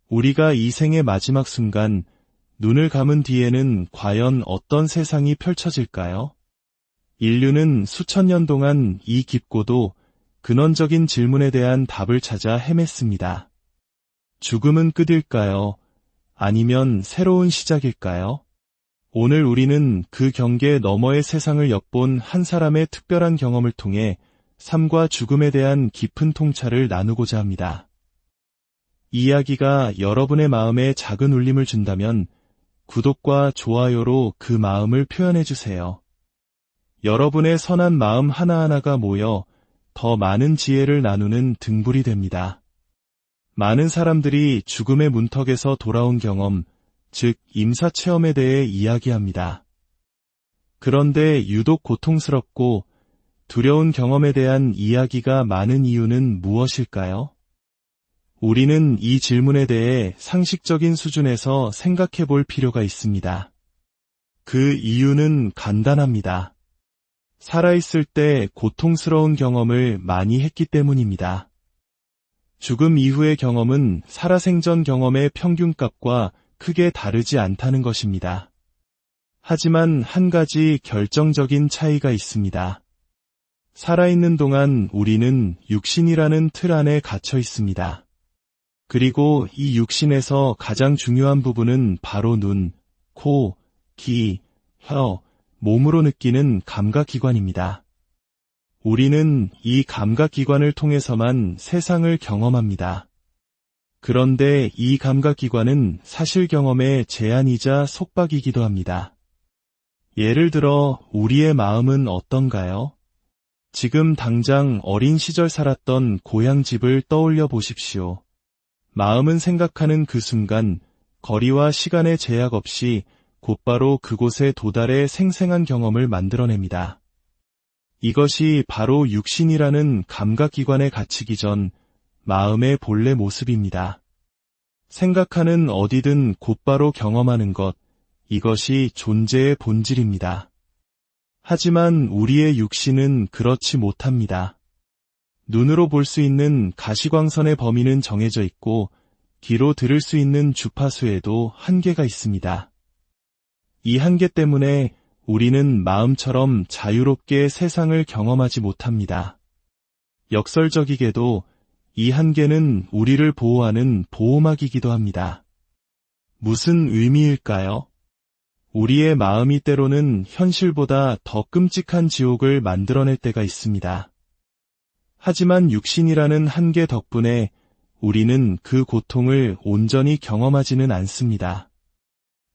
우리가 이 생의 마지막 순간, 눈을 감은 뒤에는 과연 어떤 세상이 펼쳐질까요? 인류는 수천 년 동안 이 깊고도 근원적인 질문에 대한 답을 찾아 헤맸습니다. 죽음은 끝일까요? 아니면 새로운 시작일까요? 오늘 우리는 그 경계 너머의 세상을 엿본 한 사람의 특별한 경험을 통해 삶과 죽음에 대한 깊은 통찰을 나누고자 합니다. 이 이야기가 여러분의 마음에 작은 울림을 준다면 구독과 좋아요로 그 마음을 표현해주세요. 여러분의 선한 마음 하나하나가 모여 더 많은 지혜를 나누는 등불이 됩니다. 많은 사람들이 죽음의 문턱에서 돌아온 경험, 즉 임사체험에 대해 이야기합니다. 그런데 유독 고통스럽고 두려운 경험에 대한 이야기가 많은 이유는 무엇일까요? 우리는 이 질문에 대해 상식적인 수준에서 생각해 볼 필요가 있습니다. 그 이유는 간단합니다. 살아있을 때 고통스러운 경험을 많이 했기 때문입니다. 죽음 이후의 경험은 살아생전 경험의 평균값과 크게 다르지 않다는 것입니다. 하지만 한 가지 결정적인 차이가 있습니다. 살아있는 동안 우리는 육신이라는 틀 안에 갇혀 있습니다. 그리고 이 육신에서 가장 중요한 부분은 바로 눈, 코, 귀, 혀, 몸으로 느끼는 감각기관입니다. 우리는 이 감각기관을 통해서만 세상을 경험합니다. 그런데 이 감각기관은 사실 경험의 제한이자 속박이기도 합니다. 예를 들어 우리의 마음은 어떤가요? 지금 당장 어린 시절 살았던 고향집을 떠올려 보십시오. 마음은 생각하는 그 순간 거리와 시간의 제약 없이 곧바로 그곳에 도달해 생생한 경험을 만들어냅니다. 이것이 바로 육신이라는 감각기관에 갇히기 전 마음의 본래 모습입니다. 생각하는 어디든 곧바로 경험하는 것, 이것이 존재의 본질입니다. 하지만 우리의 육신은 그렇지 못합니다. 눈으로 볼 수 있는 가시광선의 범위는 정해져 있고 귀로 들을 수 있는 주파수에도 한계가 있습니다. 이 한계 때문에 우리는 마음처럼 자유롭게 세상을 경험하지 못합니다. 역설적이게도 이 한계는 우리를 보호하는 보호막이기도 합니다. 무슨 의미일까요? 우리의 마음이 때로는 현실보다 더 끔찍한 지옥을 만들어낼 때가 있습니다. 하지만 육신이라는 한계 덕분에 우리는 그 고통을 온전히 경험하지는 않습니다.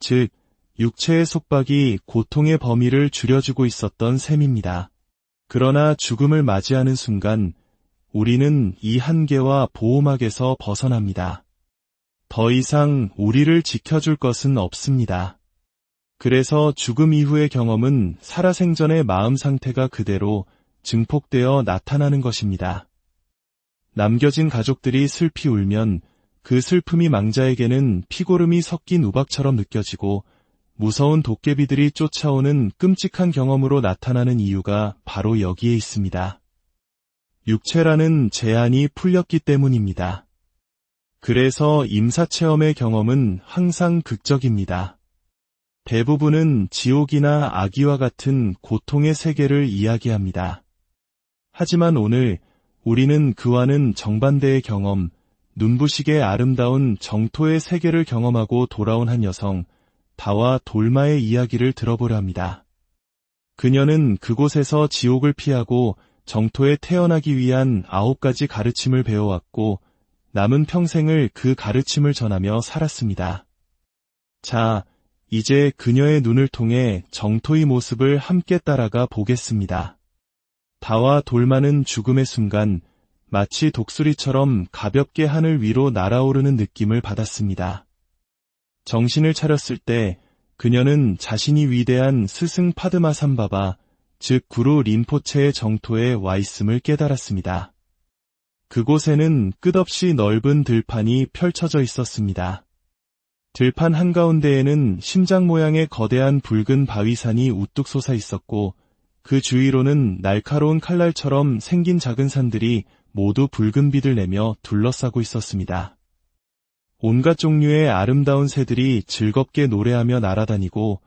즉, 육체의 속박이 고통의 범위를 줄여주고 있었던 셈입니다. 그러나 죽음을 맞이하는 순간 우리는 이 한계와 보호막에서 벗어납니다. 더 이상 우리를 지켜줄 것은 없습니다. 그래서 죽음 이후의 경험은 살아생전의 마음 상태가 그대로 증폭되어 나타나는 것입니다. 남겨진 가족들이 슬피 울면 그 슬픔이 망자에게는 피고름이 섞인 우박처럼 느껴지고 무서운 도깨비들이 쫓아오는 끔찍한 경험으로 나타나는 이유가 바로 여기에 있습니다. 육체라는 제한이 풀렸기 때문입니다. 그래서 임사체험의 경험은 항상 극적입니다. 대부분은 지옥이나 악의와 같은 고통의 세계를 이야기합니다. 하지만 오늘 우리는 그와는 정반대의 경험, 눈부시게 아름다운 정토의 세계를 경험하고 돌아온 한 여성, 다와 돌마의 이야기를 들어보려 합니다. 그녀는 그곳에서 지옥을 피하고 정토에 태어나기 위한 9가지 가르침을 배워왔고 남은 평생을 그 가르침을 전하며 살았습니다. 자, 이제 그녀의 눈을 통해 정토의 모습을 함께 따라가 보겠습니다. 다와 돌마는 죽음의 순간 마치 독수리처럼 가볍게 하늘 위로 날아오르는 느낌을 받았습니다. 정신을 차렸을 때 그녀는 자신이 위대한 스승 파드마삼바바, 즉 구루 린포체의 정토에 와 있음을 깨달았습니다. 그곳에는 끝없이 넓은 들판이 펼쳐져 있었습니다. 들판 한가운데에는 심장 모양의 거대한 붉은 바위산이 우뚝 솟아 있었고 그 주위로는 날카로운 칼날처럼 생긴 작은 산들이 모두 붉은 빛을 내며 둘러싸고 있었습니다. 온갖 종류의 아름다운 새들이 즐겁게 노래하며 날아다니고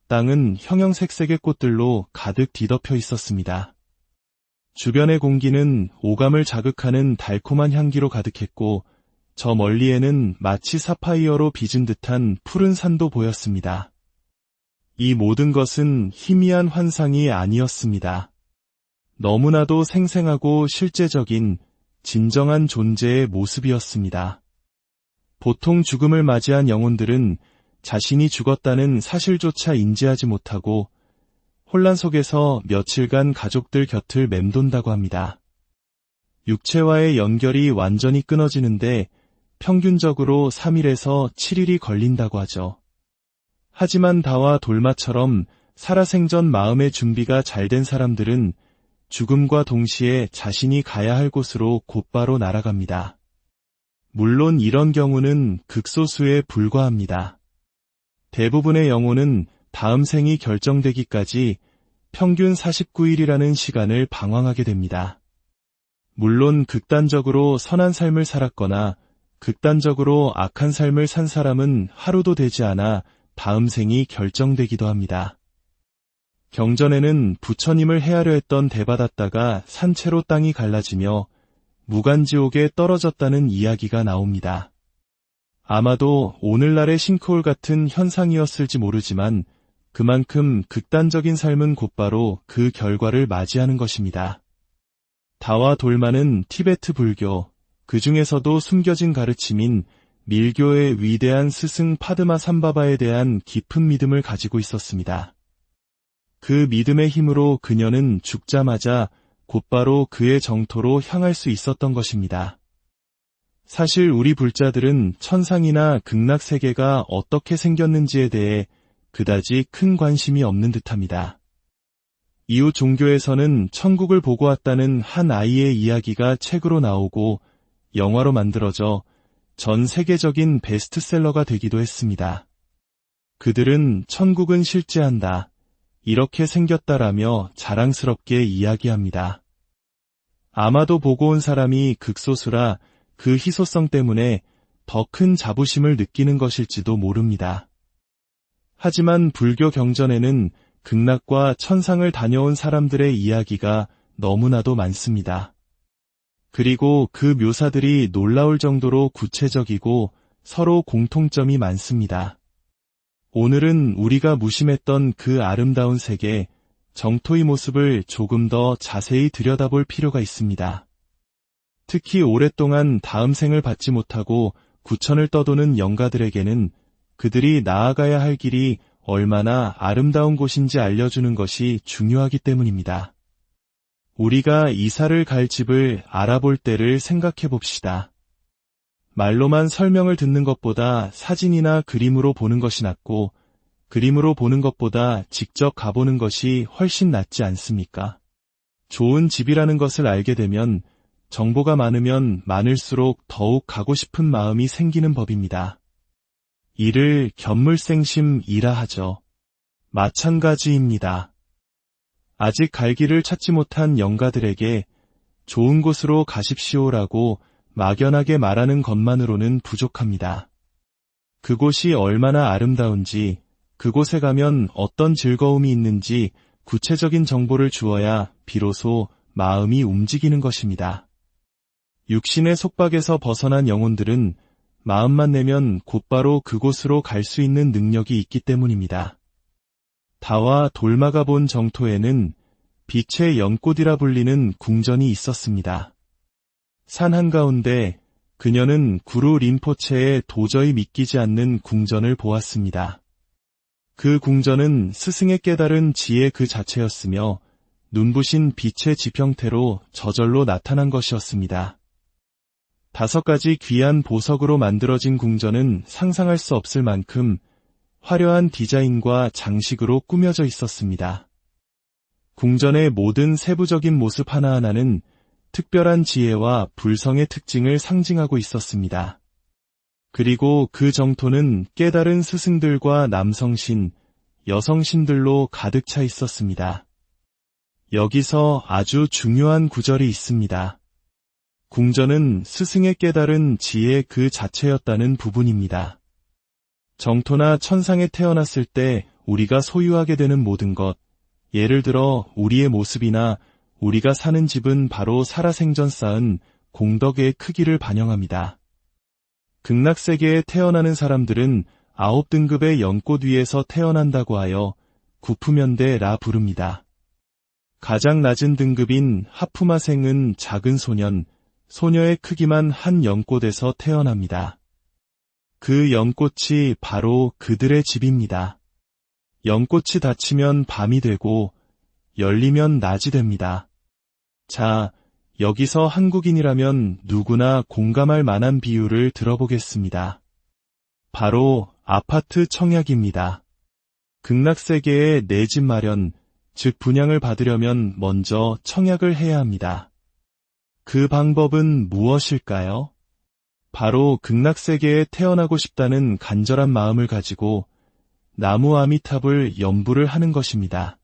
땅은 형형색색의 꽃들로 가득 뒤덮여 있었습니다. 주변의 공기는 오감을 자극하는 달콤한 향기로 가득했고 저 멀리에는 마치 사파이어로 빚은 듯한 푸른 산도 보였습니다. 이 모든 것은 희미한 환상이 아니었습니다. 너무나도 생생하고 실제적인 진정한 존재의 모습이었습니다. 보통 죽음을 맞이한 영혼들은 자신이 죽었다는 사실조차 인지하지 못하고 혼란 속에서 며칠간 가족들 곁을 맴돈다고 합니다. 육체와의 연결이 완전히 끊어지는데 평균적으로 3일에서 7일이 걸린다고 하죠. 하지만 다와 돌마처럼 살아생전 마음의 준비가 잘 된 사람들은 죽음과 동시에 자신이 가야 할 곳으로 곧바로 날아갑니다. 물론 이런 경우는 극소수에 불과합니다. 대부분의 영혼은 다음 생이 결정되기까지 평균 49일이라는 시간을 방황하게 됩니다. 물론 극단적으로 선한 삶을 살았거나 극단적으로 악한 삶을 산 사람은 하루도 되지 않아 다음 생이 결정되기도 합니다. 경전에는 부처님을 해하려 했던 대바다다가 산채로 땅이 갈라지며 무간지옥에 떨어졌다는 이야기가 나옵니다. 아마도 오늘날의 싱크홀 같은 현상이었을지 모르지만 그만큼 극단적인 삶은 곧바로 그 결과를 맞이하는 것입니다. 다와 돌마는 티베트 불교, 그 중에서도 숨겨진 가르침인 밀교의 위대한 스승 파드마 삼바바에 대한 깊은 믿음을 가지고 있었습니다. 그 믿음의 힘으로 그녀는 죽자마자 곧바로 그의 정토로 향할 수 있었던 것입니다. 사실 우리 불자들은 천상이나 극락세계가 어떻게 생겼는지에 대해 그다지 큰 관심이 없는 듯합니다. 이웃 종교에서는 천국을 보고 왔다는 한 아이의 이야기가 책으로 나오고 영화로 만들어져 전 세계적인 베스트셀러가 되기도 했습니다. 그들은 천국은 실제한다, 이렇게 생겼다라며 자랑스럽게 이야기합니다. 아마도 보고 온 사람이 극소수라 그 희소성 때문에 더 큰 자부심을 느끼는 것일지도 모릅니다. 하지만 불교 경전에는 극락과 천상을 다녀온 사람들의 이야기가 너무나도 많습니다. 그리고 그 묘사들이 놀라울 정도로 구체적이고 서로 공통점이 많습니다. 오늘은 우리가 무심했던 그 아름다운 세계, 정토의 모습을 조금 더 자세히 들여다볼 필요가 있습니다. 특히 오랫동안 다음 생을 받지 못하고 구천을 떠도는 영가들에게는 그들이 나아가야 할 길이 얼마나 아름다운 곳인지 알려주는 것이 중요하기 때문입니다. 우리가 이사를 갈 집을 알아볼 때를 생각해 봅시다. 말로만 설명을 듣는 것보다 사진이나 그림으로 보는 것이 낫고 그림으로 보는 것보다 직접 가보는 것이 훨씬 낫지 않습니까? 좋은 집이라는 것을 알게 되면 정보가 많으면 많을수록 더욱 가고 싶은 마음이 생기는 법입니다. 이를 견물생심이라 하죠. 마찬가지입니다. 아직 갈 길을 찾지 못한 영가들에게 좋은 곳으로 가십시오라고 막연하게 말하는 것만으로는 부족합니다. 그곳이 얼마나 아름다운지, 그곳에 가면 어떤 즐거움이 있는지 구체적인 정보를 주어야 비로소 마음이 움직이는 것입니다. 육신의 속박에서 벗어난 영혼들은 마음만 내면 곧바로 그곳으로 갈 수 있는 능력이 있기 때문입니다. 다와 돌마가 본 정토에는 빛의 연꽃이라 불리는 궁전이 있었습니다. 산 한가운데 그녀는 구루 린포체의 도저히 믿기지 않는 궁전을 보았습니다. 그 궁전은 스승의 깨달은 지혜 그 자체였으며 눈부신 빛의 지평태로 저절로 나타난 것이었습니다. 5가지 귀한 보석으로 만들어진 궁전은 상상할 수 없을 만큼 화려한 디자인과 장식으로 꾸며져 있었습니다. 궁전의 모든 세부적인 모습 하나하나는 특별한 지혜와 불성의 특징을 상징하고 있었습니다. 그리고 그 정토는 깨달은 스승들과 남성신, 여성신들로 가득 차 있었습니다. 여기서 아주 중요한 구절이 있습니다. 궁전은 스승의 깨달은 지혜 그 자체였다는 부분입니다. 정토나 천상에 태어났을 때 우리가 소유하게 되는 모든 것, 예를 들어 우리의 모습이나 우리가 사는 집은 바로 살아생전 쌓은 공덕의 크기를 반영합니다. 극락세계에 태어나는 사람들은 9등급의 연꽃 위에서 태어난다고 하여 구푸면대라 부릅니다. 가장 낮은 등급인 하프마생은 작은 소년, 소녀의 크기만 한 연꽃에서 태어납니다. 그 연꽃이 바로 그들의 집입니다. 연꽃이 닫히면 밤이 되고 열리면 낮이 됩니다. 자, 여기서 한국인이라면 누구나 공감할 만한 비유를 들어보겠습니다. 바로 아파트 청약입니다. 극락세계에 내 집 마련, 즉 분양을 받으려면 먼저 청약을 해야 합니다. 그 방법은 무엇일까요? 바로 극락세계에 태어나고 싶다는 간절한 마음을 가지고 나무 아미탑을 연부를 하는 것입니다.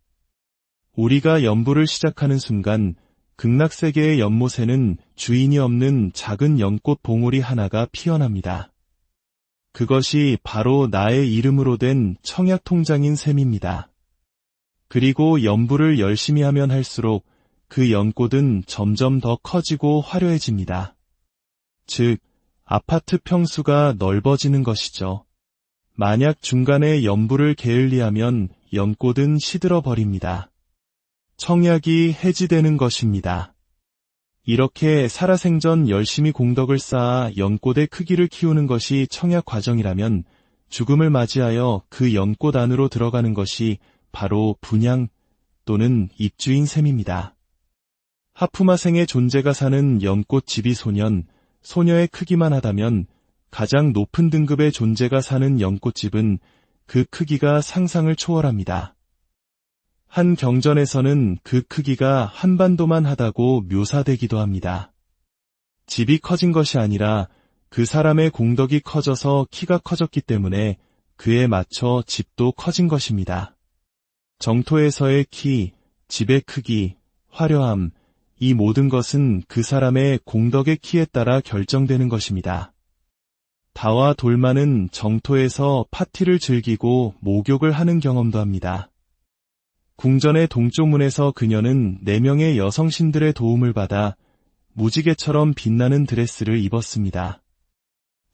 우리가 연부를 시작하는 순간 극락세계의 연못에는 주인이 없는 작은 연꽃 봉우리 하나가 피어납니다. 그것이 바로 나의 이름으로 된 청약통장인 셈입니다. 그리고 연부를 열심히 하면 할수록 그 연꽃은 점점 더 커지고 화려해집니다. 즉, 아파트 평수가 넓어지는 것이죠. 만약 중간에 연부를 게을리하면 연꽃은 시들어 버립니다. 청약이 해지되는 것입니다. 이렇게 살아생전 열심히 공덕을 쌓아 연꽃의 크기를 키우는 것이 청약 과정이라면 죽음을 맞이하여 그 연꽃 안으로 들어가는 것이 바로 분양 또는 입주인 셈입니다. 하프마생의 존재가 사는 연꽃 집이 소년, 소녀의 크기만 하다면 가장 높은 등급의 존재가 사는 연꽃집은 그 크기가 상상을 초월합니다. 한 경전에서는 그 크기가 한반도만 하다고 묘사되기도 합니다. 집이 커진 것이 아니라 그 사람의 공덕이 커져서 키가 커졌기 때문에 그에 맞춰 집도 커진 것입니다. 정토에서의 키, 집의 크기, 화려함, 이 모든 것은 그 사람의 공덕의 키에 따라 결정되는 것입니다. 다와 돌만은 정토에서 파티를 즐기고 목욕을 하는 경험도 합니다. 궁전의 동쪽 문에서 그녀는 4명의 여성신들의 도움을 받아 무지개처럼 빛나는 드레스를 입었습니다.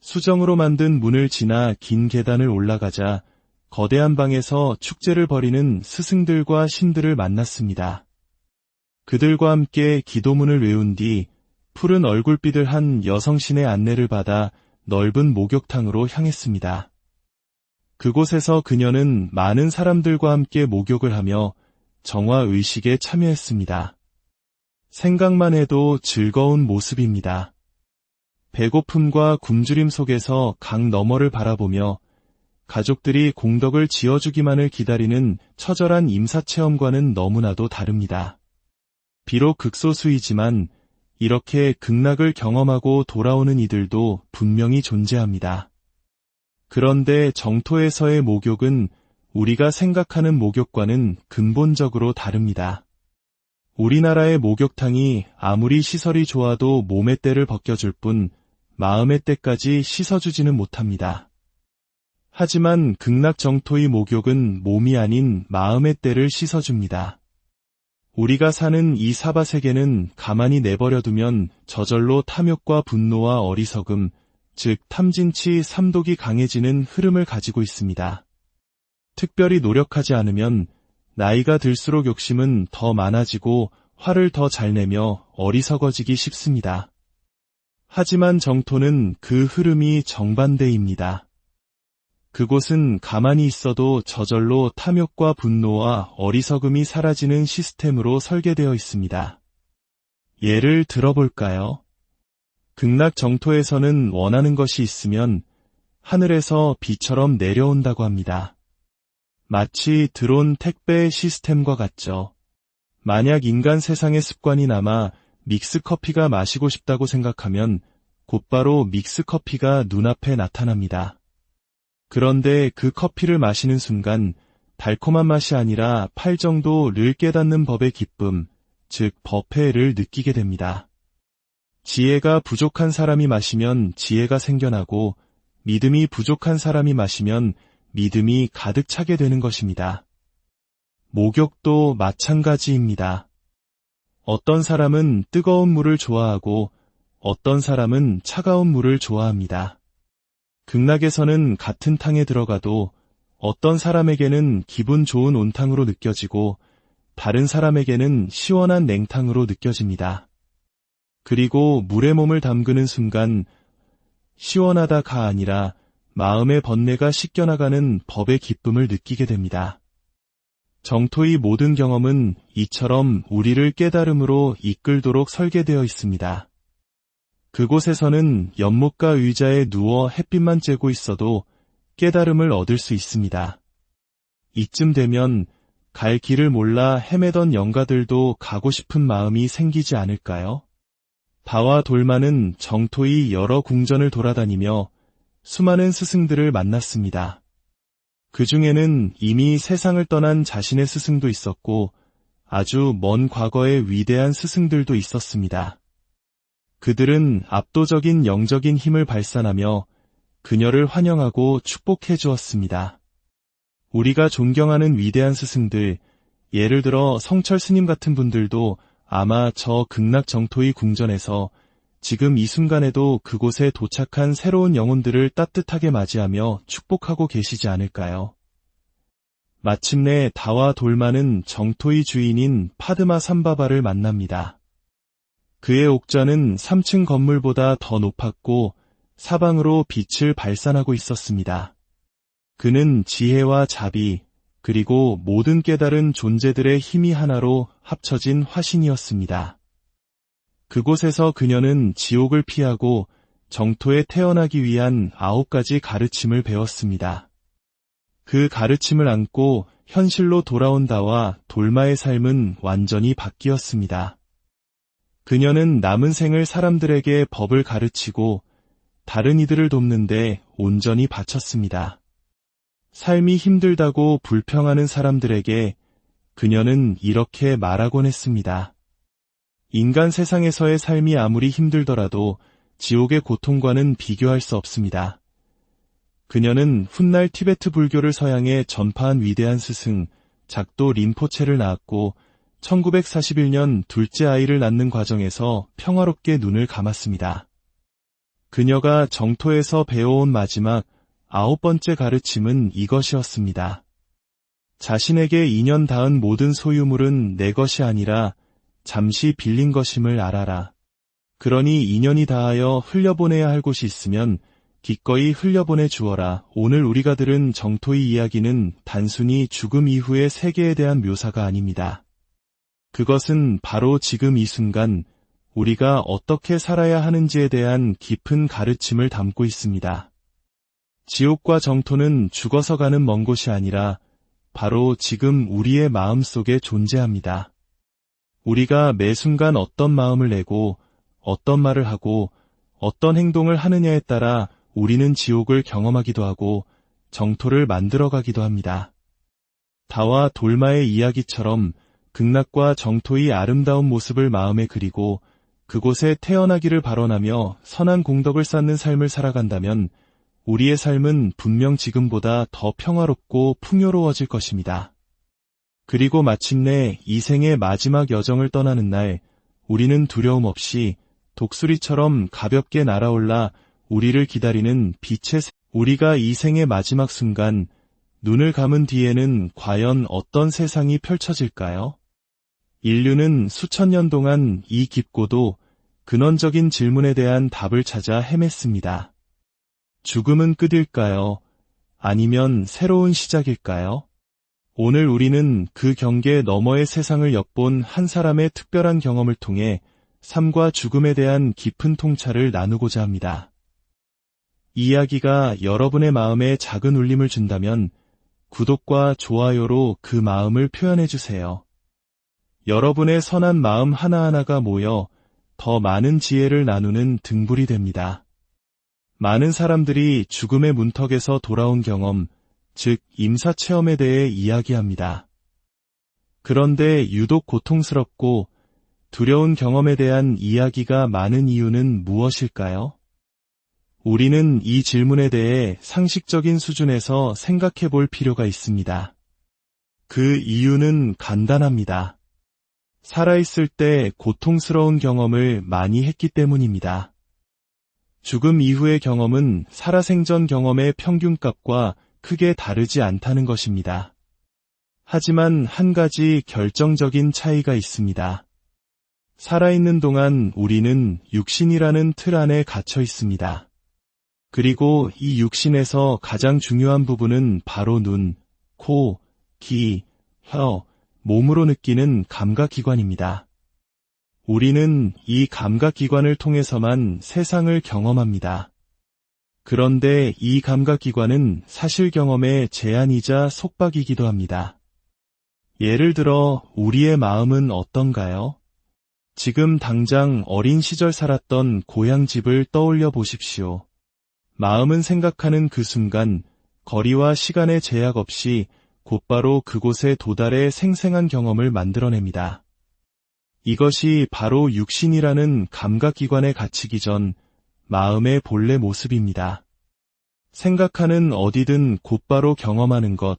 수정으로 만든 문을 지나 긴 계단을 올라가자 거대한 방에서 축제를 벌이는 스승들과 신들을 만났습니다. 그들과 함께 기도문을 외운 뒤 푸른 얼굴빛을 한 여성신의 안내를 받아 넓은 목욕탕으로 향했습니다. 그곳에서 그녀는 많은 사람들과 함께 목욕을 하며 정화의식에 참여했습니다. 생각만 해도 즐거운 모습입니다. 배고픔과 굶주림 속에서 강 너머를 바라보며 가족들이 공덕을 지어주기만을 기다리는 처절한 임사체험과는 너무나도 다릅니다. 비록 극소수이지만 이렇게 극락을 경험하고 돌아오는 이들도 분명히 존재합니다. 그런데 정토에서의 목욕은 우리가 생각하는 목욕과는 근본적으로 다릅니다. 우리나라의 목욕탕이 아무리 시설이 좋아도 몸의 때를 벗겨줄 뿐 마음의 때까지 씻어주지는 못합니다. 하지만 극락 정토의 목욕은 몸이 아닌 마음의 때를 씻어줍니다. 우리가 사는 이 사바세계는 가만히 내버려두면 저절로 탐욕과 분노와 어리석음, 즉 탐진치 삼독이 강해지는 흐름을 가지고 있습니다. 특별히 노력하지 않으면 나이가 들수록 욕심은 더 많아지고 화를 더 잘 내며 어리석어지기 쉽습니다. 하지만 정토는 그 흐름이 정반대입니다. 그곳은 가만히 있어도 저절로 탐욕과 분노와 어리석음이 사라지는 시스템으로 설계되어 있습니다. 예를 들어볼까요? 극락 정토에서는 원하는 것이 있으면 하늘에서 비처럼 내려온다고 합니다. 마치 드론 택배 시스템과 같죠. 만약 인간 세상의 습관이 남아 믹스커피가 마시고 싶다고 생각하면 곧바로 믹스커피가 눈앞에 나타납니다. 그런데 그 커피를 마시는 순간 달콤한 맛이 아니라 팔 정도를 깨닫는 법의 기쁨, 즉 법회를 느끼게 됩니다. 지혜가 부족한 사람이 마시면 지혜가 생겨나고 믿음이 부족한 사람이 마시면 믿음이 가득 차게 되는 것입니다. 목욕도 마찬가지입니다. 어떤 사람은 뜨거운 물을 좋아하고 어떤 사람은 차가운 물을 좋아합니다. 극락에서는 같은 탕에 들어가도 어떤 사람에게는 기분 좋은 온탕으로 느껴지고 다른 사람에게는 시원한 냉탕으로 느껴집니다. 그리고 물에 몸을 담그는 순간 시원하다가 아니라 마음의 번뇌가 씻겨나가는 법의 기쁨을 느끼게 됩니다. 정토의 모든 경험은 이처럼 우리를 깨달음으로 이끌도록 설계되어 있습니다. 그곳에서는 연못가 의자에 누워 햇빛만 쬐고 있어도 깨달음을 얻을 수 있습니다. 이쯤 되면 갈 길을 몰라 헤매던 영가들도 가고 싶은 마음이 생기지 않을까요? 다와 돌마는 정토의 여러 궁전을 돌아다니며 수많은 스승들을 만났습니다. 그 중에는 이미 세상을 떠난 자신의 스승도 있었고 아주 먼 과거의 위대한 스승들도 있었습니다. 그들은 압도적인 영적인 힘을 발산하며 그녀를 환영하고 축복해 주었습니다. 우리가 존경하는 위대한 스승들, 예를 들어 성철 스님 같은 분들도 아마 저 극락 정토의 궁전에서 지금 이 순간에도 그곳에 도착한 새로운 영혼들을 따뜻하게 맞이하며 축복하고 계시지 않을까요? 마침내 다와 돌마는 정토의 주인인 파드마 삼바바를 만납니다. 그의 옥좌는 3층 건물보다 더 높았고 사방으로 빛을 발산하고 있었습니다. 그는 지혜와 자비, 그리고 모든 깨달은 존재들의 힘이 하나로 합쳐진 화신이었습니다. 그곳에서 그녀는 지옥을 피하고 정토에 태어나기 위한 9가지 가르침을 배웠습니다. 그 가르침을 안고 현실로 돌아온 다와 돌마의 삶은 완전히 바뀌었습니다. 그녀는 남은 생을 사람들에게 법을 가르치고 다른 이들을 돕는데 온전히 바쳤습니다. 삶이 힘들다고 불평하는 사람들에게 그녀는 이렇게 말하곤 했습니다. 인간 세상에서의 삶이 아무리 힘들더라도 지옥의 고통과는 비교할 수 없습니다. 그녀는 훗날 티베트 불교를 서양에 전파한 위대한 스승 작도 린포체를 낳았고 1941년 둘째 아이를 낳는 과정에서 평화롭게 눈을 감았습니다. 그녀가 정토에서 배워온 마지막 9번째 가르침은 이것이었습니다. 자신에게 인연 닿은 모든 소유물은 내 것이 아니라 잠시 빌린 것임을 알아라. 그러니 인연이 닿하여 흘려보내야 할 곳이 있으면 기꺼이 흘려보내 주어라. 오늘 우리가 들은 정토의 이야기는 단순히 죽음 이후의 세계에 대한 묘사가 아닙니다. 그것은 바로 지금 이 순간 우리가 어떻게 살아야 하는지에 대한 깊은 가르침을 담고 있습니다. 지옥과 정토는 죽어서 가는 먼 곳이 아니라 바로 지금 우리의 마음 속에 존재합니다. 우리가 매 순간 어떤 마음을 내고 어떤 말을 하고 어떤 행동을 하느냐에 따라 우리는 지옥을 경험하기도 하고 정토를 만들어가기도 합니다. 다와 돌마의 이야기처럼 극락과 정토의 아름다운 모습을 마음에 그리고 그곳에 태어나기를 발언하며 선한 공덕을 쌓는 삶을 살아간다면 우리의 삶은 분명 지금보다 더 평화롭고 풍요로워질 것입니다. 그리고 마침내 이 생의 마지막 여정을 떠나는 날 우리는 두려움 없이 독수리처럼 가볍게 날아올라 우리를 기다리는 빛의 우리가 이 생의 마지막 순간 눈을 감은 뒤에는 과연 어떤 세상이 펼쳐질까요? 인류는 수천 년 동안 이 깊고도 근원적인 질문에 대한 답을 찾아 헤맸습니다. 죽음은 끝일까요? 아니면 새로운 시작일까요? 오늘 우리는 그 경계 너머의 세상을 엿본 한 사람의 특별한 경험을 통해 삶과 죽음에 대한 깊은 통찰을 나누고자 합니다. 이 이야기가 여러분의 마음에 작은 울림을 준다면 구독과 좋아요로 그 마음을 표현해주세요. 여러분의 선한 마음 하나하나가 모여 더 많은 지혜를 나누는 등불이 됩니다. 많은 사람들이 죽음의 문턱에서 돌아온 경험, 즉 임사체험에 대해 이야기합니다. 그런데 유독 고통스럽고 두려운 경험에 대한 이야기가 많은 이유는 무엇일까요? 우리는 이 질문에 대해 상식적인 수준에서 생각해 볼 필요가 있습니다. 그 이유는 간단합니다. 살아있을 때 고통스러운 경험을 많이 했기 때문입니다. 죽음 이후의 경험은 살아생전 경험의 평균값과 크게 다르지 않다는 것입니다. 하지만 한 가지 결정적인 차이가 있습니다. 살아있는 동안 우리는 육신이라는 틀 안에 갇혀 있습니다. 그리고 이 육신에서 가장 중요한 부분은 바로 눈, 코, 귀, 혀, 몸으로 느끼는 감각기관입니다. 우리는 이 감각기관을 통해서만 세상을 경험합니다. 그런데 이 감각기관은 사실 경험의 제한이자 속박이기도 합니다. 예를 들어 우리의 마음은 어떤가요? 지금 당장 어린 시절 살았던 고향집을 떠올려 보십시오. 마음은 생각하는 그 순간 거리와 시간의 제약 없이 곧바로 그곳에 도달해 생생한 경험을 만들어냅니다. 이것이 바로 육신이라는 감각기관에 갇히기 전 마음의 본래 모습입니다. 생각하는 어디든 곧바로 경험하는 것,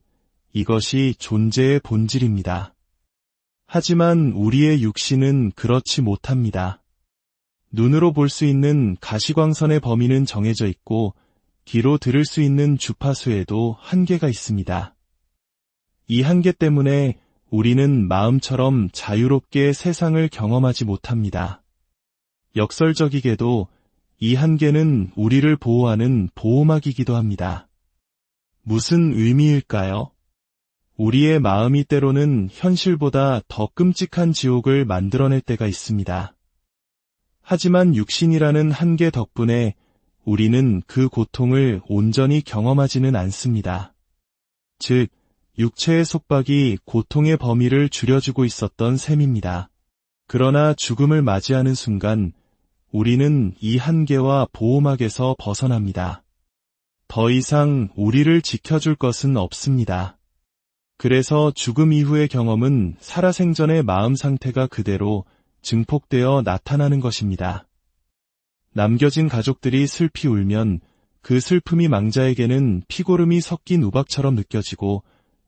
이것이 존재의 본질입니다. 하지만 우리의 육신은 그렇지 못합니다. 눈으로 볼 수 있는 가시광선의 범위는 정해져 있고 귀로 들을 수 있는 주파수에도 한계가 있습니다. 이 한계 때문에 우리는 마음처럼 자유롭게 세상을 경험하지 못합니다. 역설적이게도 이 한계는 우리를 보호하는 보호막이기도 합니다. 무슨 의미일까요? 우리의 마음이 때로는 현실보다 더 끔찍한 지옥을 만들어낼 때가 있습니다. 하지만 육신이라는 한계 덕분에 우리는 그 고통을 온전히 경험하지는 않습니다. 즉, 육체의 속박이 고통의 범위를 줄여주고 있었던 셈입니다. 그러나 죽음을 맞이하는 순간 우리는 이 한계와 보호막에서 벗어납니다. 더 이상 우리를 지켜줄 것은 없습니다. 그래서 죽음 이후의 경험은 살아생전의 마음 상태가 그대로 증폭되어 나타나는 것입니다. 남겨진 가족들이 슬피 울면 그 슬픔이 망자에게는 피고름이 섞인 우박처럼 느껴지고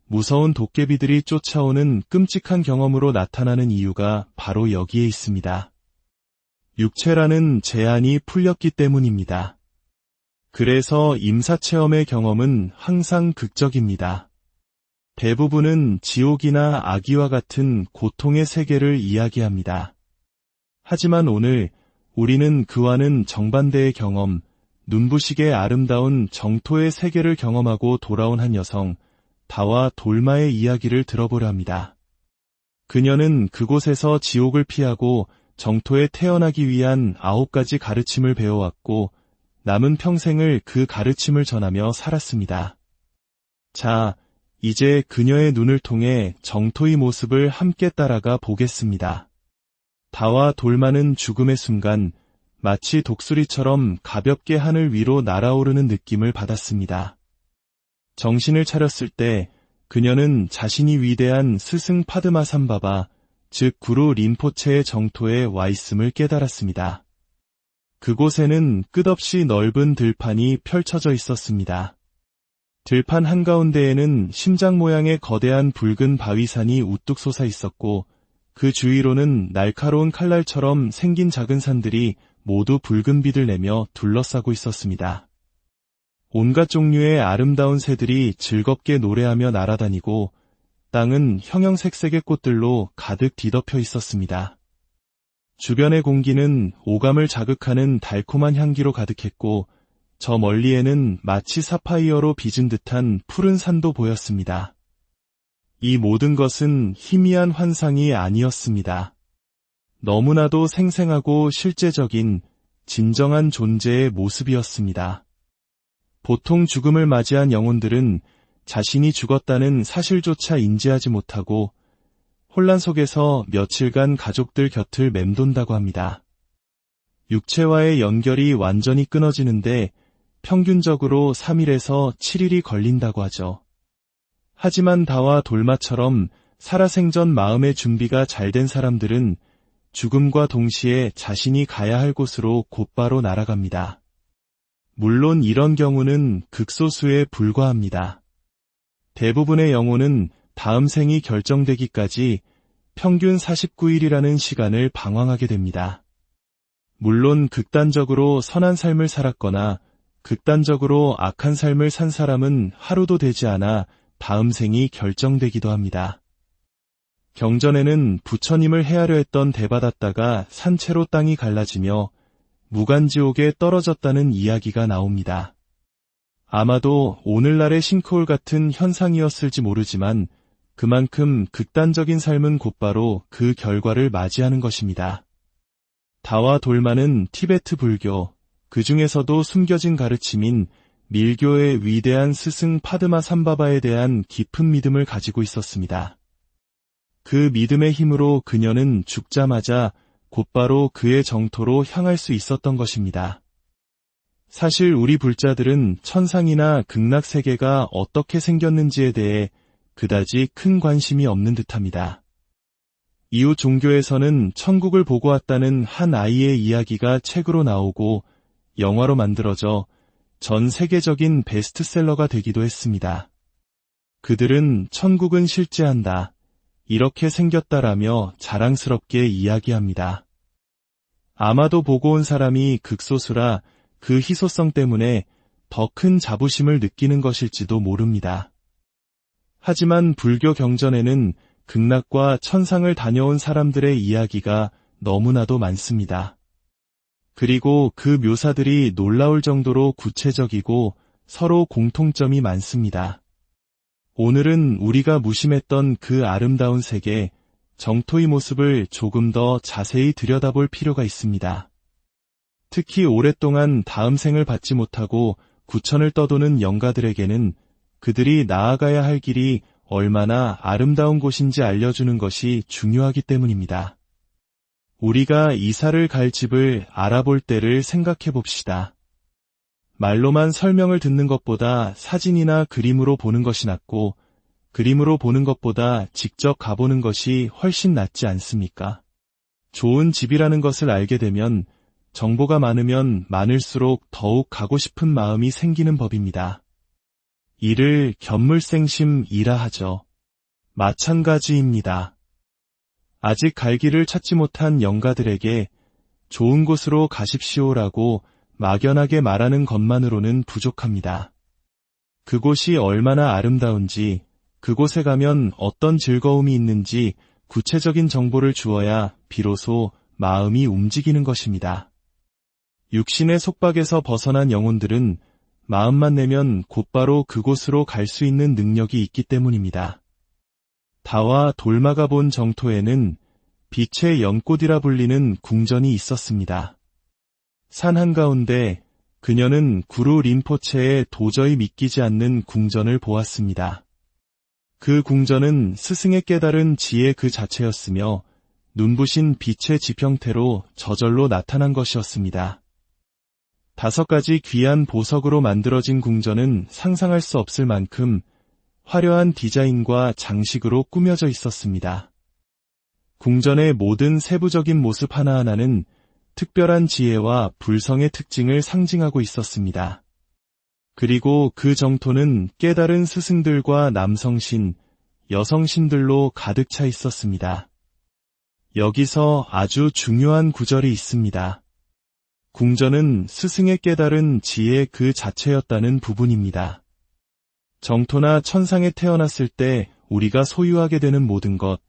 무서운 도깨비들이 쫓아오는 끔찍한 경험으로 나타나는 이유가 바로 여기에 있습니다. 육체라는 제한이 풀렸기 때문입니다. 그래서 임사체험의 경험은 항상 극적입니다. 대부분은 지옥이나 악의와 같은 고통의 세계를 이야기합니다. 하지만 오늘 우리는 그와는 정반대의 경험, 눈부시게 아름다운 정토의 세계를 경험하고 돌아온 한 여성, 다와 돌마의 이야기를 들어보려 합니다. 그녀는 그곳에서 지옥을 피하고 정토에 태어나기 위한 9가지 가르침을 배워왔고 남은 평생을 그 가르침을 전하며 살았습니다. 자, 이제 그녀의 눈을 통해 정토의 모습을 함께 따라가 보겠습니다. 다와 돌마는 죽음의 순간 마치 독수리처럼 가볍게 하늘 위로 날아오르는 느낌을 받았습니다. 정신을 차렸을 때 그녀는 자신이 위대한 스승 파드마 삼바바, 즉 구루 린포체의 정토에 와 있음을 깨달았습니다. 그곳에는 끝없이 넓은 들판이 펼쳐져 있었습니다. 들판 한가운데에는 심장 모양의 거대한 붉은 바위산이 우뚝 솟아 있었고 그 주위로는 날카로운 칼날처럼 생긴 작은 산들이 모두 붉은 빛을 내며 둘러싸고 있었습니다. 온갖 종류의 아름다운 새들이 즐겁게 노래하며 날아다니고 땅은 형형색색의 꽃들로 가득 뒤덮여 있었습니다. 주변의 공기는 오감을 자극하는 달콤한 향기로 가득했고 저 멀리에는 마치 사파이어로 빚은 듯한 푸른 산도 보였습니다. 이 모든 것은 희미한 환상이 아니었습니다. 너무나도 생생하고 실제적인 진정한 존재의 모습이었습니다. 보통 죽음을 맞이한 영혼들은 자신이 죽었다는 사실조차 인지하지 못하고 혼란 속에서 며칠간 가족들 곁을 맴돈다고 합니다. 육체와의 연결이 완전히 끊어지는데 평균적으로 3일에서 7일이 걸린다고 하죠. 하지만 다와 돌마처럼 살아생전 마음의 준비가 잘 된 사람들은 죽음과 동시에 자신이 가야 할 곳으로 곧바로 날아갑니다. 물론 이런 경우는 극소수에 불과합니다. 대부분의 영혼은 다음 생이 결정되기까지 평균 49일이라는 시간을 방황하게 됩니다. 물론 극단적으로 선한 삶을 살았거나 극단적으로 악한 삶을 산 사람은 하루도 되지 않아 다음 생이 결정되기도 합니다. 경전에는 부처님을 해하려 했던 대바다다가 산채로 땅이 갈라지며 무간지옥에 떨어졌다는 이야기가 나옵니다. 아마도 오늘날의 싱크홀 같은 현상이었을지 모르지만 그만큼 극단적인 삶은 곧바로 그 결과를 맞이하는 것입니다. 다와 돌마는 티베트 불교, 그 중에서도 숨겨진 가르침인 밀교의 위대한 스승 파드마 삼바바에 대한 깊은 믿음을 가지고 있었습니다. 그 믿음의 힘으로 그녀는 죽자마자 곧바로 그의 정토로 향할 수 있었던 것입니다. 사실 우리 불자들은 천상이나 극락세계가 어떻게 생겼는지에 대해 그다지 큰 관심이 없는 듯합니다. 이웃 종교에서는 천국을 보고 왔다는 한 아이의 이야기가 책으로 나오고 영화로 만들어져 전 세계적인 베스트셀러가 되기도 했습니다. 그들은 천국은 실제한다, 이렇게 생겼다라며 자랑스럽게 이야기합니다. 아마도 보고 온 사람이 극소수라 그 희소성 때문에 더 큰 자부심을 느끼는 것일지도 모릅니다. 하지만 불교 경전에는 극락과 천상을 다녀온 사람들의 이야기가 너무나도 많습니다. 그리고 그 묘사들이 놀라울 정도로 구체적이고 서로 공통점이 많습니다. 오늘은 우리가 무심했던 그 아름다운 세계, 정토의 모습을 조금 더 자세히 들여다볼 필요가 있습니다. 특히 오랫동안 다음 생을 받지 못하고 구천을 떠도는 영가들에게는 그들이 나아가야 할 길이 얼마나 아름다운 곳인지 알려주는 것이 중요하기 때문입니다. 우리가 이사를 갈 집을 알아볼 때를 생각해 봅시다. 말로만 설명을 듣는 것보다 사진이나 그림으로 보는 것이 낫고 그림으로 보는 것보다 직접 가보는 것이 훨씬 낫지 않습니까? 좋은 집이라는 것을 알게 되면 정보가 많으면 많을수록 더욱 가고 싶은 마음이 생기는 법입니다. 이를 견물생심이라 하죠. 마찬가지입니다. 아직 갈 길을 찾지 못한 영가들에게 좋은 곳으로 가십시오라고 막연하게 말하는 것만으로는 부족합니다. 그곳이 얼마나 아름다운지, 그곳에 가면 어떤 즐거움이 있는지 구체적인 정보를 주어야 비로소 마음이 움직이는 것입니다. 육신의 속박에서 벗어난 영혼들은 마음만 내면 곧바로 그곳으로 갈 수 있는 능력이 있기 때문입니다. 다와 돌마가 본 정토에는 빛의 연꽃이라 불리는 궁전이 있었습니다. 산 한가운데 그녀는 구루 린포체의 도저히 믿기지 않는 궁전을 보았습니다. 그 궁전은 스승의 깨달은 지혜 그 자체였으며 눈부신 빛의 지평태로 저절로 나타난 것이었습니다. 5가지 귀한 보석으로 만들어진 궁전은 상상할 수 없을 만큼 화려한 디자인과 장식으로 꾸며져 있었습니다. 궁전의 모든 세부적인 모습 하나하나는 특별한 지혜와 불성의 특징을 상징하고 있었습니다. 그리고 그 정토는 깨달은 스승들과 남성신, 여성신들로 가득 차 있었습니다. 여기서 아주 중요한 구절이 있습니다. 궁전은 스승의 깨달은 지혜 그 자체였다는 부분입니다. 정토나 천상에 태어났을 때 우리가 소유하게 되는 모든 것,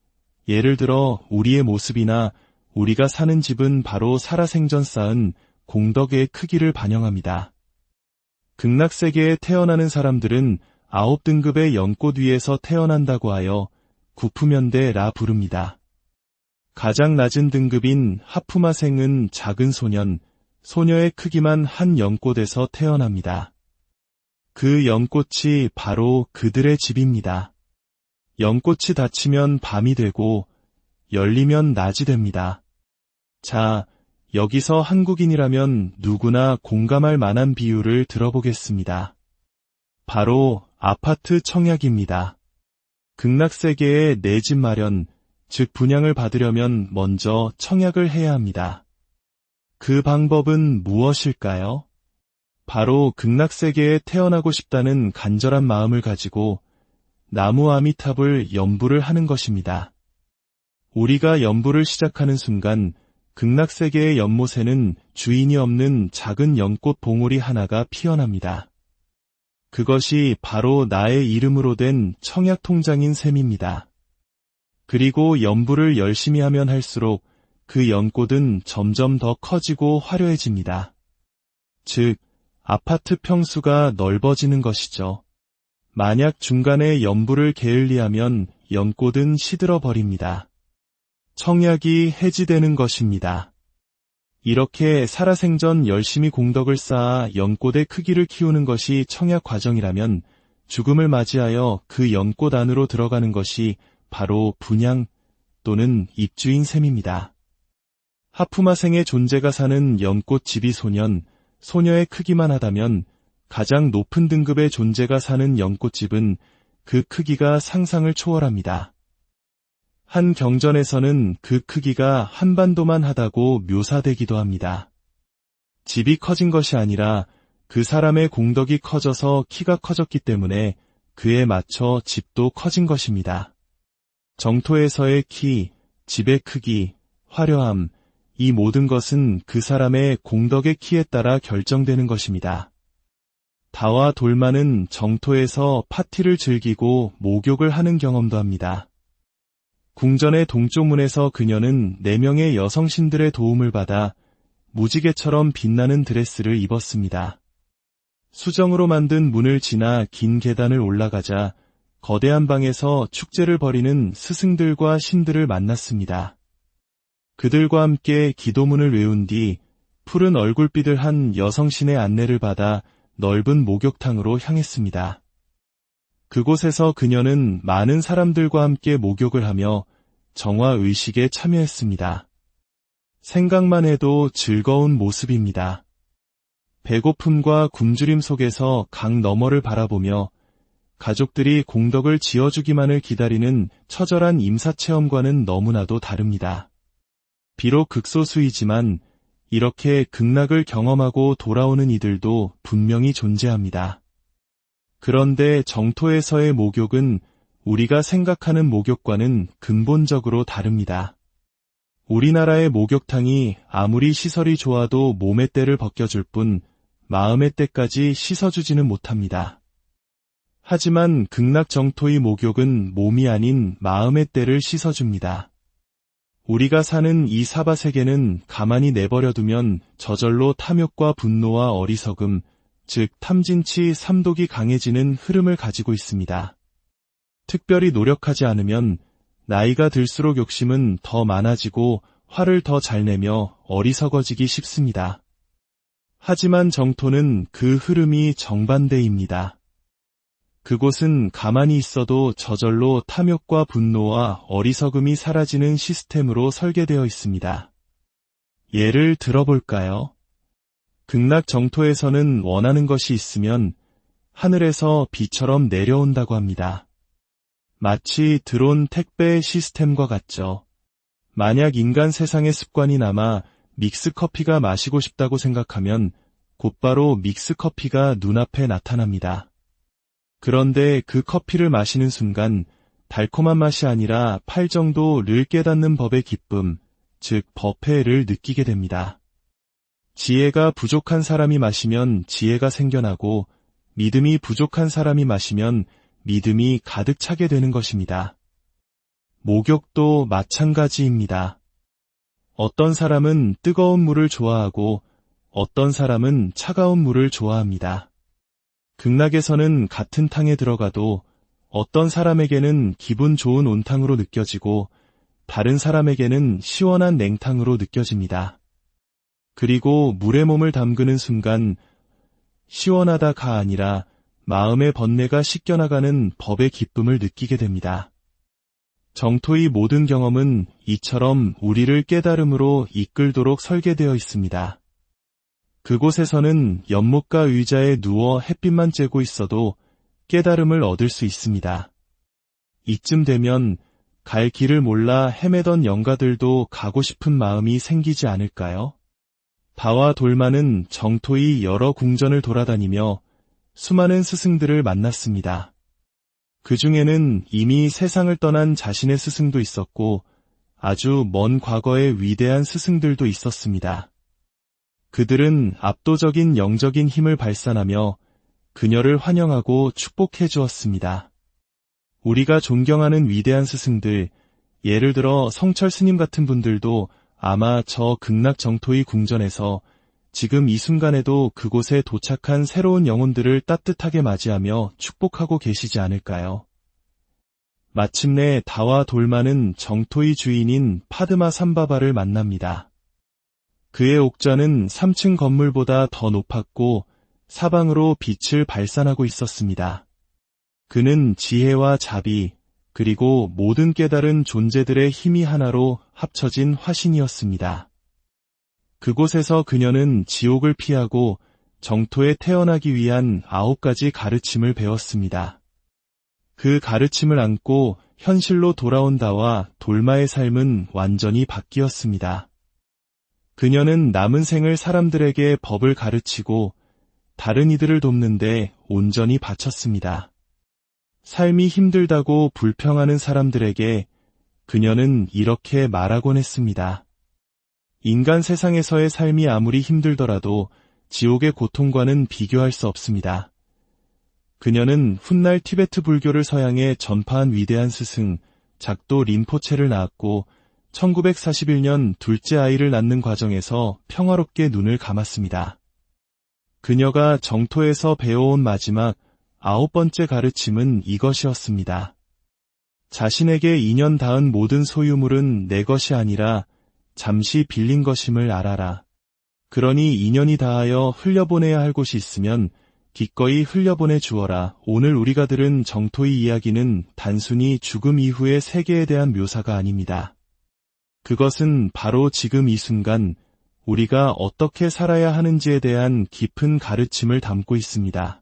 예를 들어 우리의 모습이나 우리가 사는 집은 바로 살아생전 쌓은 공덕의 크기를 반영합니다. 극락세계에 태어나는 사람들은 9등급의 연꽃 위에서 태어난다고 하여 구푸면대라 부릅니다. 가장 낮은 등급인 하푸마생은 작은 소년, 소녀의 크기만 한 연꽃에서 태어납니다. 그 연꽃이 바로 그들의 집입니다. 연꽃이 닫히면 밤이 되고 열리면 낮이 됩니다. 자, 여기서 한국인이라면 누구나 공감할 만한 비유를 들어보겠습니다. 바로 아파트 청약입니다. 극락세계의 내 집 마련, 즉 분양을 받으려면 먼저 청약을 해야 합니다. 그 방법은 무엇일까요? 바로 극락세계에 태어나고 싶다는 간절한 마음을 가지고 나무 아미탑을 연부를 하는 것입니다. 우리가 연부를 시작하는 순간 극락세계의 연못에는 주인이 없는 작은 연꽃 봉우리 하나가 피어납니다. 그것이 바로 나의 이름으로 된 청약통장인 셈입니다. 그리고 연부를 열심히 하면 할수록 그 연꽃은 점점 더 커지고 화려해집니다. 즉, 아파트 평수가 넓어지는 것이죠. 만약 중간에 연부를 게을리하면 연꽃은 시들어 버립니다. 청약이 해지되는 것입니다. 이렇게 살아생전 열심히 공덕을 쌓아 연꽃의 크기를 키우는 것이 청약 과정이라면 죽음을 맞이하여 그 연꽃 안으로 들어가는 것이 바로 분양 또는 입주인 셈입니다. 하프마생의 존재가 사는 연꽃 집이 소녀의 크기만 하다면 가장 높은 등급의 존재가 사는 연꽃집은 그 크기가 상상을 초월합니다. 한 경전에서는 그 크기가 한반도만 하다고 묘사되기도 합니다. 집이 커진 것이 아니라 그 사람의 공덕이 커져서 키가 커졌기 때문에 그에 맞춰 집도 커진 것입니다. 정토에서의 키, 집의 크기, 화려함, 이 모든 것은 그 사람의 공덕의 키에 따라 결정되는 것입니다. 다와 돌만은 정토에서 파티를 즐기고 목욕을 하는 경험도 합니다. 궁전의 동쪽 문에서 그녀는 4명의 여성신들의 도움을 받아 무지개처럼 빛나는 드레스를 입었습니다. 수정으로 만든 문을 지나 긴 계단을 올라가자 거대한 방에서 축제를 벌이는 스승들과 신들을 만났습니다. 그들과 함께 기도문을 외운 뒤 푸른 얼굴빛을 한 여성신의 안내를 받아 넓은 목욕탕으로 향했습니다. 그곳에서 그녀는 많은 사람들과 함께 목욕을 하며 정화의식에 참여했습니다. 생각만 해도 즐거운 모습입니다. 배고픔과 굶주림 속에서 강 너머를 바라보며 가족들이 공덕을 지어주기만을 기다리는 처절한 임사체험과는 너무나도 다릅니다. 비록 극소수이지만 이렇게 극락을 경험하고 돌아오는 이들도 분명히 존재합니다. 그런데 정토에서의 목욕은 우리가 생각하는 목욕과는 근본적으로 다릅니다. 우리나라의 목욕탕이 아무리 시설이 좋아도 몸의 때를 벗겨줄 뿐 마음의 때까지 씻어주지는 못합니다. 하지만 극락 정토의 목욕은 몸이 아닌 마음의 때를 씻어줍니다. 우리가 사는 이 사바세계는 가만히 내버려두면 저절로 탐욕과 분노와 어리석음, 즉 탐진치 삼독이 강해지는 흐름을 가지고 있습니다. 특별히 노력하지 않으면 나이가 들수록 욕심은 더 많아지고 화를 더 잘 내며 어리석어지기 쉽습니다. 하지만 정토는 그 흐름이 정반대입니다. 그곳은 가만히 있어도 저절로 탐욕과 분노와 어리석음이 사라지는 시스템으로 설계되어 있습니다. 예를 들어볼까요? 극락 정토에서는 원하는 것이 있으면 하늘에서 비처럼 내려온다고 합니다. 마치 드론 택배 시스템과 같죠. 만약 인간 세상의 습관이 남아 믹스커피가 마시고 싶다고 생각하면 곧바로 믹스커피가 눈앞에 나타납니다. 그런데 그 커피를 마시는 순간 달콤한 맛이 아니라 팔정도를 깨닫는 법의 기쁨, 즉 법회를 느끼게 됩니다. 지혜가 부족한 사람이 마시면 지혜가 생겨나고 믿음이 부족한 사람이 마시면 믿음이 가득 차게 되는 것입니다. 목욕도 마찬가지입니다. 어떤 사람은 뜨거운 물을 좋아하고 어떤 사람은 차가운 물을 좋아합니다. 극락에서는 같은 탕에 들어가도 어떤 사람에게는 기분 좋은 온탕으로 느껴지고 다른 사람에게는 시원한 냉탕으로 느껴집니다. 그리고 물에 몸을 담그는 순간 시원하다가 아니라 마음의 번뇌가 씻겨나가는 법의 기쁨을 느끼게 됩니다. 정토의 모든 경험은 이처럼 우리를 깨달음으로 이끌도록 설계되어 있습니다. 그곳에서는 연못가 의자에 누워 햇빛만 쬐고 있어도 깨달음을 얻을 수 있습니다. 이쯤 되면 갈 길을 몰라 헤매던 영가들도 가고 싶은 마음이 생기지 않을까요? 다와 돌마는 정토히 여러 궁전을 돌아다니며 수많은 스승들을 만났습니다. 그 중에는 이미 세상을 떠난 자신의 스승도 있었고 아주 먼 과거의 위대한 스승들도 있었습니다. 그들은 압도적인 영적인 힘을 발산하며 그녀를 환영하고 축복해 주었습니다. 우리가 존경하는 위대한 스승들, 예를 들어 성철 스님 같은 분들도 아마 저 극락 정토의 궁전에서 지금 이 순간에도 그곳에 도착한 새로운 영혼들을 따뜻하게 맞이하며 축복하고 계시지 않을까요? 마침내 다와 돌마는 정토의 주인인 파드마 삼바바를 만납니다. 그의 옥좌는 3층 건물보다 더 높았고 사방으로 빛을 발산하고 있었습니다. 그는 지혜와 자비, 그리고 모든 깨달은 존재들의 힘이 하나로 합쳐진 화신이었습니다. 그곳에서 그녀는 지옥을 피하고 정토에 태어나기 위한 9가지 가르침을 배웠습니다. 그 가르침을 안고 현실로 돌아온 다와 돌마의 삶은 완전히 바뀌었습니다. 그녀는 남은 생을 사람들에게 법을 가르치고 다른 이들을 돕는데 온전히 바쳤습니다. 삶이 힘들다고 불평하는 사람들에게 그녀는 이렇게 말하곤 했습니다. 인간 세상에서의 삶이 아무리 힘들더라도 지옥의 고통과는 비교할 수 없습니다. 그녀는 훗날 티베트 불교를 서양에 전파한 위대한 스승 작도 린포체를 낳았고 1941년 둘째 아이를 낳는 과정에서 평화롭게 눈을 감았습니다. 그녀가 정토에서 배워온 마지막 9번째 가르침은 이것이었습니다. 자신에게 인연 닿은 모든 소유물은 내 것이 아니라 잠시 빌린 것임을 알아라. 그러니 인연이 닿하여 흘려보내야 할 곳이 있으면 기꺼이 흘려보내 주어라. 오늘 우리가 들은 정토의 이야기는 단순히 죽음 이후의 세계에 대한 묘사가 아닙니다. 그것은 바로 지금 이 순간 우리가 어떻게 살아야 하는지에 대한 깊은 가르침을 담고 있습니다.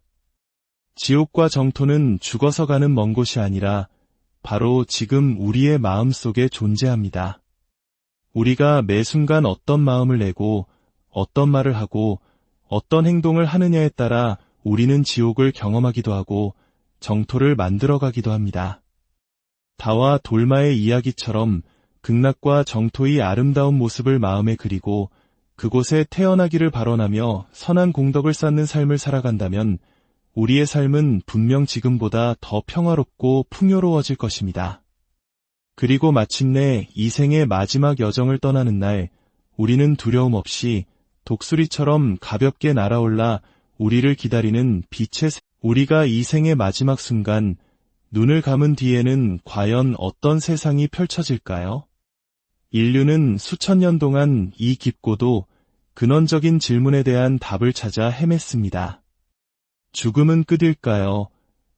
지옥과 정토는 죽어서 가는 먼 곳이 아니라 바로 지금 우리의 마음 속에 존재합니다. 우리가 매 순간 어떤 마음을 내고 어떤 말을 하고 어떤 행동을 하느냐에 따라 우리는 지옥을 경험하기도 하고 정토를 만들어가기도 합니다. 다와 돌마의 이야기처럼 극락과 정토의 아름다운 모습을 마음에 그리고 그곳에 태어나기를 발언하며 선한 공덕을 쌓는 삶을 살아간다면 우리의 삶은 분명 지금보다 더 평화롭고 풍요로워질 것입니다. 그리고 마침내 이 생의 마지막 여정을 떠나는 날, 우리는 두려움 없이 독수리처럼 가볍게 날아올라 우리를 기다리는 우리가 이 생의 마지막 순간, 눈을 감은 뒤에는 과연 어떤 세상이 펼쳐질까요? 인류는 수천 년 동안 이 깊고도 근원적인 질문에 대한 답을 찾아 헤맸습니다. 죽음은 끝일까요?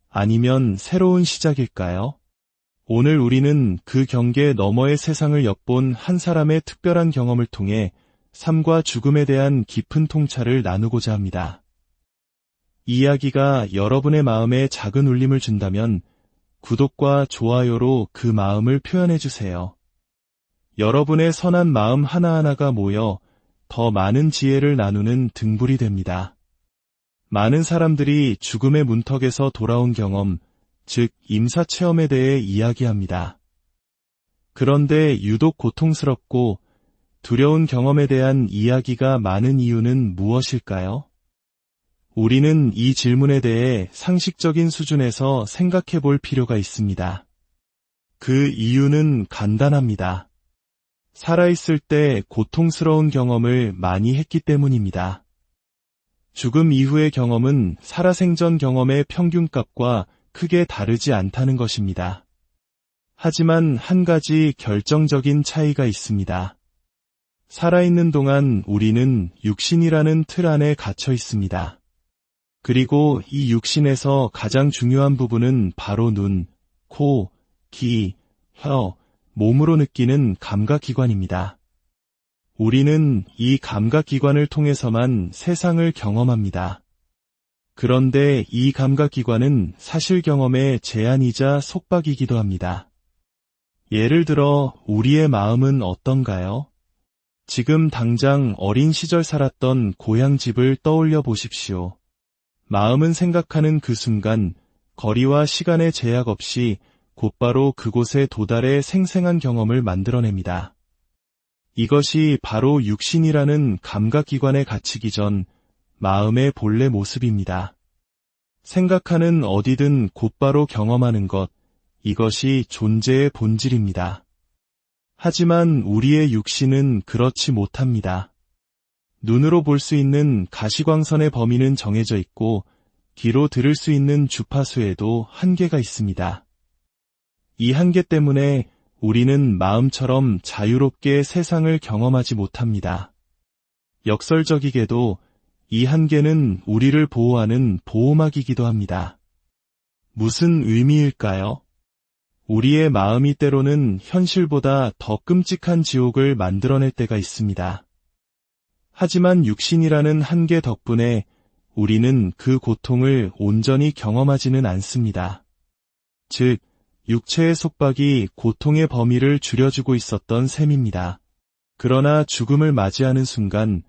아니면 새로운 시작일까요? 오늘 우리는 그 경계 너머의 세상을 엿본 한 사람의 특별한 경험을 통해 삶과 죽음에 대한 깊은 통찰을 나누고자 합니다. 이 이야기가 여러분의 마음에 작은 울림을 준다면 구독과 좋아요로 그 마음을 표현해주세요. 여러분의 선한 마음 하나하나가 모여 더 많은 지혜를 나누는 등불이 됩니다. 많은 사람들이 죽음의 문턱에서 돌아온 경험, 즉 임사체험에 대해 이야기합니다. 그런데 유독 고통스럽고 두려운 경험에 대한 이야기가 많은 이유는 무엇일까요? 우리는 이 질문에 대해 상식적인 수준에서 생각해 볼 필요가 있습니다. 그 이유는 간단합니다. 살아있을 때 고통스러운 경험을 많이 했기 때문입니다. 죽음 이후의 경험은 살아생전 경험의 평균값과 크게 다르지 않다는 것입니다. 하지만 한 가지 결정적인 차이가 있습니다. 살아있는 동안 우리는 육신이라는 틀 안에 갇혀 있습니다. 그리고 이 육신에서 가장 중요한 부분은 바로 눈, 코, 귀, 혀, 몸으로 느끼는 감각기관입니다. 우리는 이 감각기관을 통해서만 세상을 경험합니다. 그런데 이 감각기관은 사실 경험의 제한이자 속박이기도 합니다. 예를 들어 우리의 마음은 어떤가요? 지금 당장 어린 시절 살았던 고향 집을 떠올려 보십시오. 마음은 생각하는 그 순간 거리와 시간의 제약 없이 곧바로 그곳에 도달해 생생한 경험을 만들어냅니다. 이것이 바로 육신이라는 감각기관에 갇히기 전 마음의 본래 모습입니다. 생각하는 어디든 곧바로 경험하는 것, 이것이 존재의 본질입니다. 하지만 우리의 육신은 그렇지 못합니다. 눈으로 볼 수 있는 가시광선의 범위는 정해져 있고 귀로 들을 수 있는 주파수에도 한계가 있습니다. 이 한계 때문에 우리는 마음처럼 자유롭게 세상을 경험하지 못합니다. 역설적이게도 이 한계는 우리를 보호하는 보호막이기도 합니다. 무슨 의미일까요? 우리의 마음이 때로는 현실보다 더 끔찍한 지옥을 만들어낼 때가 있습니다. 하지만 육신이라는 한계 덕분에 우리는 그 고통을 온전히 경험하지는 않습니다. 즉, 육체의 속박이 고통의 범위를 줄여주고 있었던 셈입니다. 그러나 죽음을 맞이하는 순간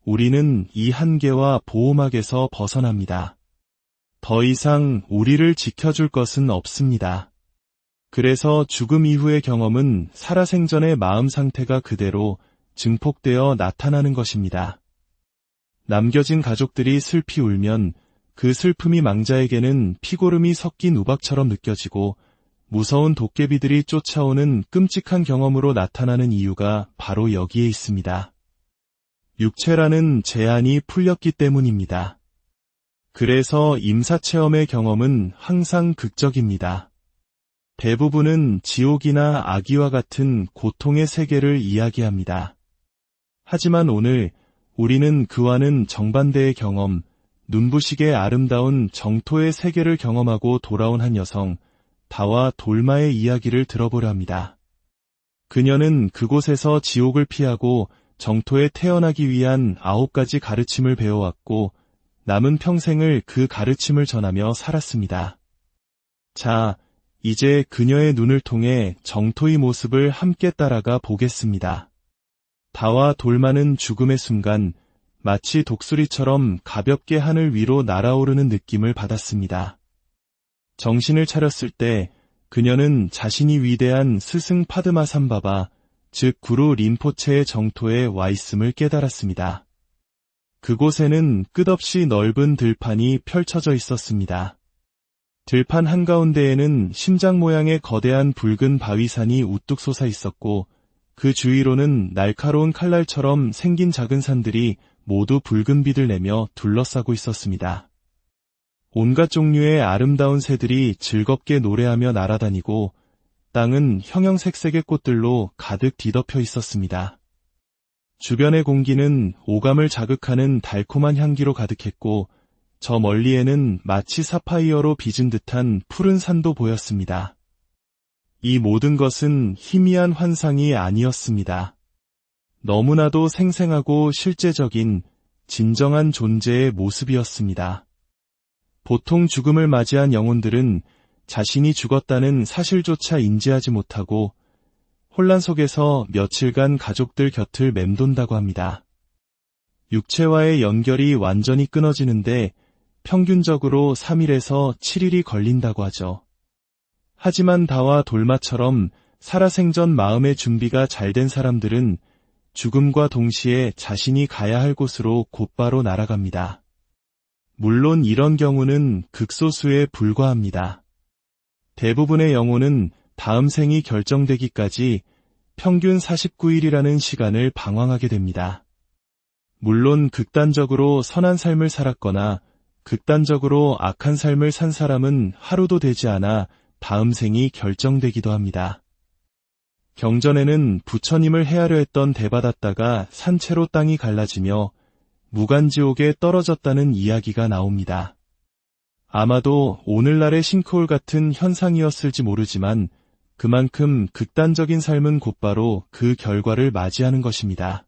우리는 이 한계와 보호막에서 벗어납니다. 더 이상 우리를 지켜줄 것은 없습니다. 그래서 죽음 이후의 경험은 살아생전의 마음 상태가 그대로 증폭되어 나타나는 것입니다. 남겨진 가족들이 슬피 울면 그 슬픔이 망자에게는 피고름이 섞인 우박처럼 느껴지고 무서운 도깨비들이 쫓아오는 끔찍한 경험으로 나타나는 이유가 바로 여기에 있습니다. 육체라는 제한이 풀렸기 때문입니다. 그래서 임사체험의 경험은 항상 극적입니다. 대부분은 지옥이나 악의와 같은 고통의 세계를 이야기합니다. 하지만 오늘 우리는 그와는 정반대의 경험, 눈부시게 아름다운 정토의 세계를 경험하고 돌아온 한 여성, 다와 돌마의 이야기를 들어보려 합니다. 그녀는 그곳에서 지옥을 피하고 정토에 태어나기 위한 9가지 가르침을 배워왔고 남은 평생을 그 가르침을 전하며 살았습니다. 자, 이제 그녀의 눈을 통해 정토의 모습을 함께 따라가 보겠습니다. 다와 돌마는 죽음의 순간 마치 독수리처럼 가볍게 하늘 위로 날아오르는 느낌을 받았습니다. 정신을 차렸을 때 그녀는 자신이 위대한 스승 파드마삼바바, 즉 구루 린포체의 정토에 와 있음을 깨달았습니다. 그곳에는 끝없이 넓은 들판이 펼쳐져 있었습니다. 들판 한가운데에는 심장 모양의 거대한 붉은 바위산이 우뚝 솟아 있었고 그 주위로는 날카로운 칼날처럼 생긴 작은 산들이 모두 붉은 빛을 내며 둘러싸고 있었습니다. 온갖 종류의 아름다운 새들이 즐겁게 노래하며 날아다니고 땅은 형형색색의 꽃들로 가득 뒤덮여 있었습니다. 주변의 공기는 오감을 자극하는 달콤한 향기로 가득했고 저 멀리에는 마치 사파이어로 빚은 듯한 푸른 산도 보였습니다. 이 모든 것은 희미한 환상이 아니었습니다. 너무나도 생생하고 실제적인 진정한 존재의 모습이었습니다. 보통 죽음을 맞이한 영혼들은 자신이 죽었다는 사실조차 인지하지 못하고 혼란 속에서 며칠간 가족들 곁을 맴돈다고 합니다. 육체와의 연결이 완전히 끊어지는데 평균적으로 3일에서 7일이 걸린다고 하죠. 하지만 다와 돌마처럼 살아생전 마음의 준비가 잘 된 사람들은 죽음과 동시에 자신이 가야 할 곳으로 곧바로 날아갑니다. 물론 이런 경우는 극소수에 불과합니다. 대부분의 영혼은 다음 생이 결정되기까지 평균 49일이라는 시간을 방황하게 됩니다. 물론 극단적으로 선한 삶을 살았거나 극단적으로 악한 삶을 산 사람은 하루도 되지 않아 다음 생이 결정되기도 합니다. 경전에는 부처님을 해하려 했던 대바다다가 산채로 땅이 갈라지며 무간지옥에 떨어졌다는 이야기가 나옵니다. 아마도 오늘날의 싱크홀 같은 현상이었을지 모르지만 그만큼 극단적인 삶은 곧바로 그 결과를 맞이하는 것입니다.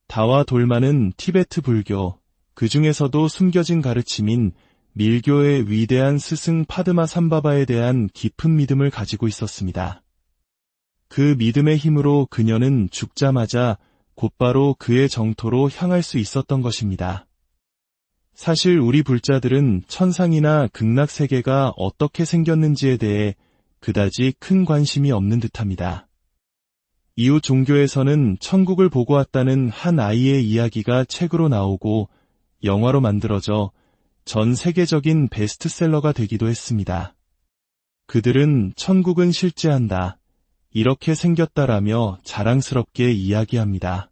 다와 돌마는 티베트 불교, 그 중에서도 숨겨진 가르침인 밀교의 위대한 스승 파드마 삼바바에 대한 깊은 믿음을 가지고 있었습니다. 그 믿음의 힘으로 그녀는 죽자마자 곧바로 그의 정토로 향할 수 있었던 것입니다. 사실 우리 불자들은 천상이나 극락세계가 어떻게 생겼는지에 대해 그다지 큰 관심이 없는 듯합니다. 이웃 종교에서는 천국을 보고 왔다는 한 아이의 이야기가 책으로 나오고 영화로 만들어져 전 세계적인 베스트셀러가 되기도 했습니다. 그들은 천국은 실제한다, 이렇게 생겼다라며 자랑스럽게 이야기합니다.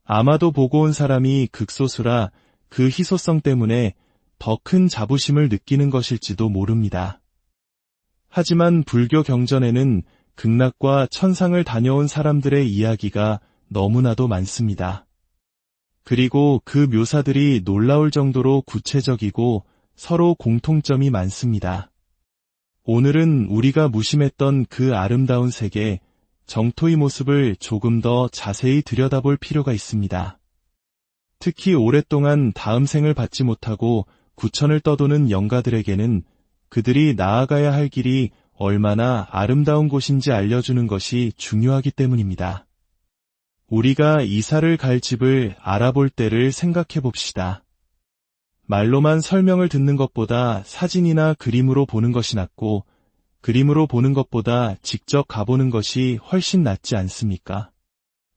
아마도 보고 온 사람이 극소수라 그 희소성 때문에 더 큰 자부심을 느끼는 것일지도 모릅니다. 하지만 불교 경전에는 극락과 천상을 다녀온 사람들의 이야기가 너무나도 많습니다. 그리고 그 묘사들이 놀라울 정도로 구체적이고 서로 공통점이 많습니다. 오늘은 우리가 무심했던 그 아름다운 세계, 정토의 모습을 조금 더 자세히 들여다볼 필요가 있습니다. 특히 오랫동안 다음 생을 받지 못하고 구천을 떠도는 영가들에게는 그들이 나아가야 할 길이 얼마나 아름다운 곳인지 알려주는 것이 중요하기 때문입니다. 우리가 이사를 갈 집을 알아볼 때를 생각해 봅시다. 말로만 설명을 듣는 것보다 사진이나 그림으로 보는 것이 낫고, 그림으로 보는 것보다 직접 가보는 것이 훨씬 낫지 않습니까?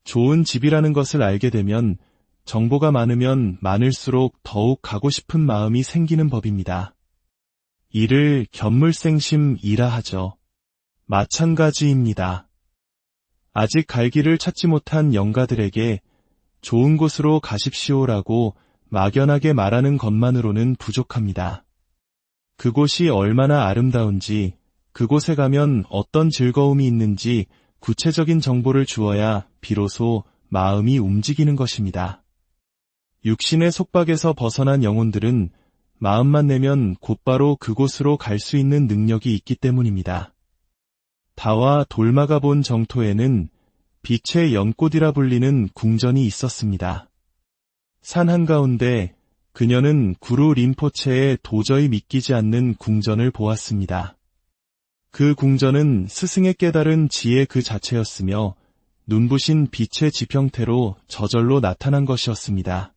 좋은 집이라는 것을 알게 되면 정보가 많으면 많을수록 더욱 가고 싶은 마음이 생기는 법입니다. 이를 견물생심이라 하죠. 마찬가지입니다. 아직 갈 길을 찾지 못한 영가들에게 좋은 곳으로 가십시오라고 막연하게 말하는 것만으로는 부족합니다. 그곳이 얼마나 아름다운지, 그곳에 가면 어떤 즐거움이 있는지 구체적인 정보를 주어야 비로소 마음이 움직이는 것입니다. 육신의 속박에서 벗어난 영혼들은 마음만 내면 곧바로 그곳으로 갈 수 있는 능력이 있기 때문입니다. 다와 돌마가 본 정토에는 빛의 연꽃이라 불리는 궁전이 있었습니다. 산 한가운데 그녀는 구루 림포체의 도저히 믿기지 않는 궁전을 보았습니다. 그 궁전은 스승의 깨달은 지혜 그 자체였으며 눈부신 빛의 지평태로 저절로 나타난 것이었습니다.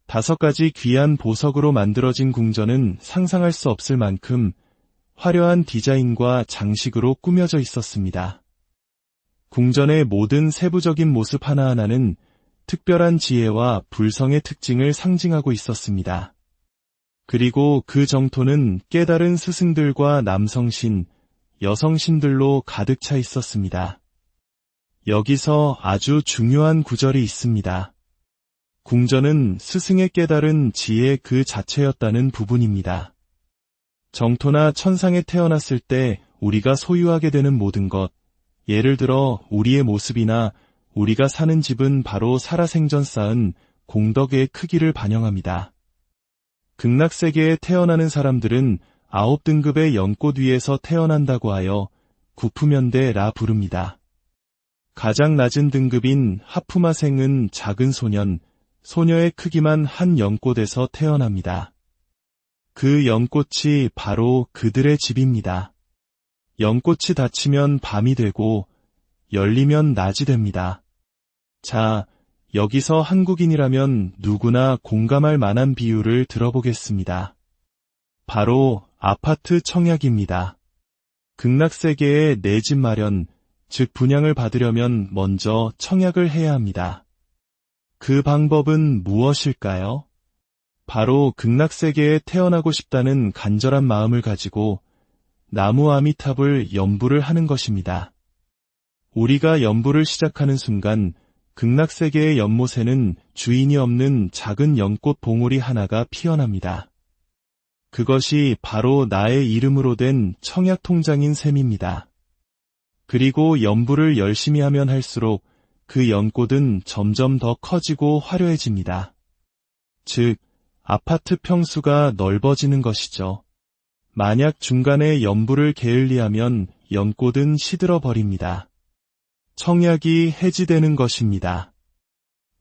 5가지 귀한 보석으로 만들어진 궁전은 상상할 수 없을 만큼 화려한 디자인과 장식으로 꾸며져 있었습니다. 궁전의 모든 세부적인 모습 하나하나는 특별한 지혜와 불성의 특징을 상징하고 있었습니다. 그리고 그 정토는 깨달은 스승들과 남성신, 여성신들로 가득 차 있었습니다. 여기서 아주 중요한 구절이 있습니다. 궁전은 스승의 깨달은 지혜 그 자체였다는 부분입니다. 정토나 천상에 태어났을 때 우리가 소유하게 되는 모든 것, 예를 들어 우리의 모습이나 우리가 사는 집은 바로 살아생전 쌓은 공덕의 크기를 반영합니다. 극락세계에 태어나는 사람들은 9등급의 연꽃 위에서 태어난다고 하여 구푸면대라 부릅니다. 가장 낮은 등급인 하푸마생은 작은 소년, 소녀의 크기만 한 연꽃에서 태어납니다. 그 연꽃이 바로 그들의 집입니다. 연꽃이 닫히면 밤이 되고 열리면 낮이 됩니다. 자, 여기서 한국인이라면 누구나 공감할 만한 비유를 들어보겠습니다. 바로 아파트 청약입니다. 극락세계의 내 집 마련, 즉 분양을 받으려면 먼저 청약을 해야 합니다. 그 방법은 무엇일까요? 바로 극락세계에 태어나고 싶다는 간절한 마음을 가지고 나무 아미탑을 연부를 하는 것입니다. 우리가 연부를 시작하는 순간 극락세계의 연못에는 주인이 없는 작은 연꽃 봉우리 하나가 피어납니다. 그것이 바로 나의 이름으로 된 청약통장인 셈입니다. 그리고 연부를 열심히 하면 할수록 그 연꽃은 점점 더 커지고 화려해집니다. 즉, 아파트 평수가 넓어지는 것이죠. 만약 중간에 연부를 게을리하면 연꽃은 시들어 버립니다. 청약이 해지되는 것입니다.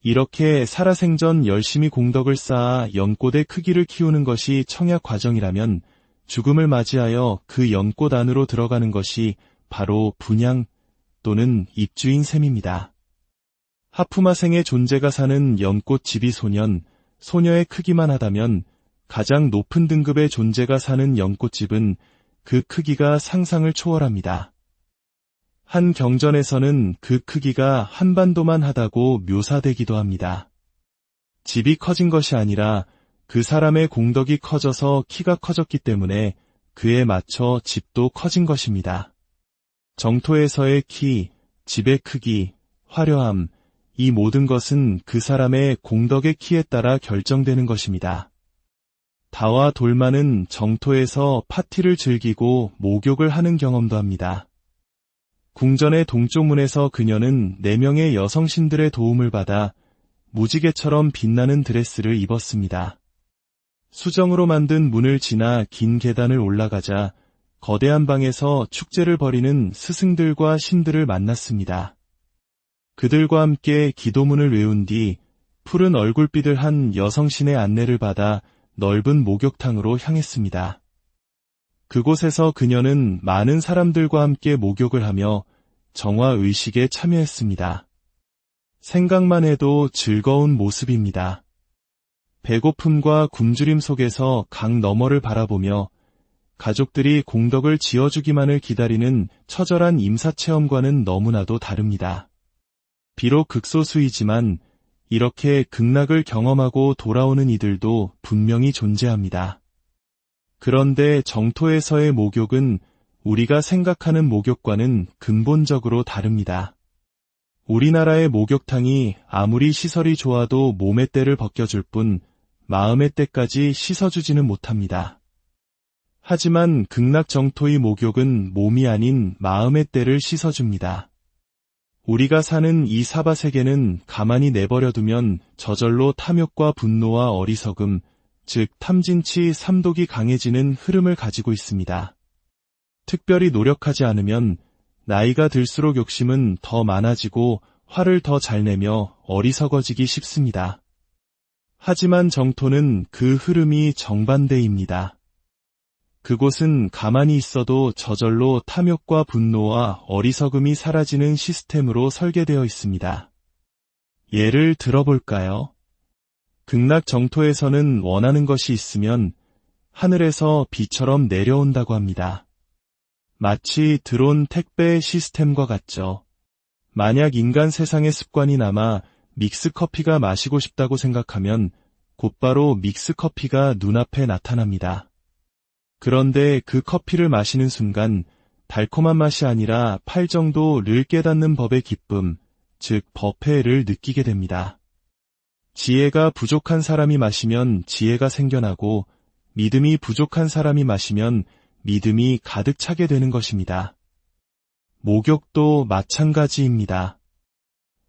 이렇게 살아생전 열심히 공덕을 쌓아 연꽃의 크기를 키우는 것이 청약 과정이라면 죽음을 맞이하여 그 연꽃 안으로 들어가는 것이 바로 분양, 또는 입주인 셈입니다. 하프마생의 존재가 사는 연꽃 지비 소년, 소녀의 크기만 하다면 가장 높은 등급의 존재가 사는 연꽃집은 그 크기가 상상을 초월합니다. 한 경전에서는 그 크기가 한반도만 하다고 묘사되기도 합니다. 집이 커진 것이 아니라 그 사람의 공덕이 커져서 키가 커졌기 때문에 그에 맞춰 집도 커진 것입니다. 정토에서의 키, 집의 크기, 화려함, 이 모든 것은 그 사람의 공덕의 키에 따라 결정되는 것입니다. 다와 돌마는 정토에서 파티를 즐기고 목욕을 하는 경험도 합니다. 궁전의 동쪽 문에서 그녀는 4명의 여성신들의 도움을 받아 무지개처럼 빛나는 드레스를 입었습니다. 수정으로 만든 문을 지나 긴 계단을 올라가자 거대한 방에서 축제를 벌이는 스승들과 신들을 만났습니다. 그들과 함께 기도문을 외운 뒤 푸른 얼굴빛을 한 여성신의 안내를 받아 넓은 목욕탕으로 향했습니다. 그곳에서 그녀는 많은 사람들과 함께 목욕을 하며 정화의식에 참여했습니다. 생각만 해도 즐거운 모습입니다. 배고픔과 굶주림 속에서 강 너머를 바라보며 가족들이 공덕을 지어주기만을 기다리는 처절한 임사체험과는 너무나도 다릅니다. 비록 극소수이지만 이렇게 극락을 경험하고 돌아오는 이들도 분명히 존재합니다. 그런데 정토에서의 목욕은 우리가 생각하는 목욕과는 근본적으로 다릅니다. 우리나라의 목욕탕이 아무리 시설이 좋아도 몸의 때를 벗겨줄 뿐 마음의 때까지 씻어주지는 못합니다. 하지만 극락 정토의 목욕은 몸이 아닌 마음의 때를 씻어줍니다. 우리가 사는 이 사바세계는 가만히 내버려두면 저절로 탐욕과 분노와 어리석음, 즉 탐진치 삼독이 강해지는 흐름을 가지고 있습니다. 특별히 노력하지 않으면 나이가 들수록 욕심은 더 많아지고 화를 더 잘 내며 어리석어지기 쉽습니다. 하지만 정토는 그 흐름이 정반대입니다. 그곳은 가만히 있어도 저절로 탐욕과 분노와 어리석음이 사라지는 시스템으로 설계되어 있습니다. 예를 들어볼까요? 극락 정토에서는 원하는 것이 있으면 하늘에서 비처럼 내려온다고 합니다. 마치 드론 택배 시스템과 같죠. 만약 인간 세상의 습관이 남아 믹스커피가 마시고 싶다고 생각하면 곧바로 믹스커피가 눈앞에 나타납니다. 그런데 그 커피를 마시는 순간 달콤한 맛이 아니라 팔 정도를 깨닫는 법의 기쁨, 즉 법회를 느끼게 됩니다. 지혜가 부족한 사람이 마시면 지혜가 생겨나고 믿음이 부족한 사람이 마시면 믿음이 가득 차게 되는 것입니다. 목욕도 마찬가지입니다.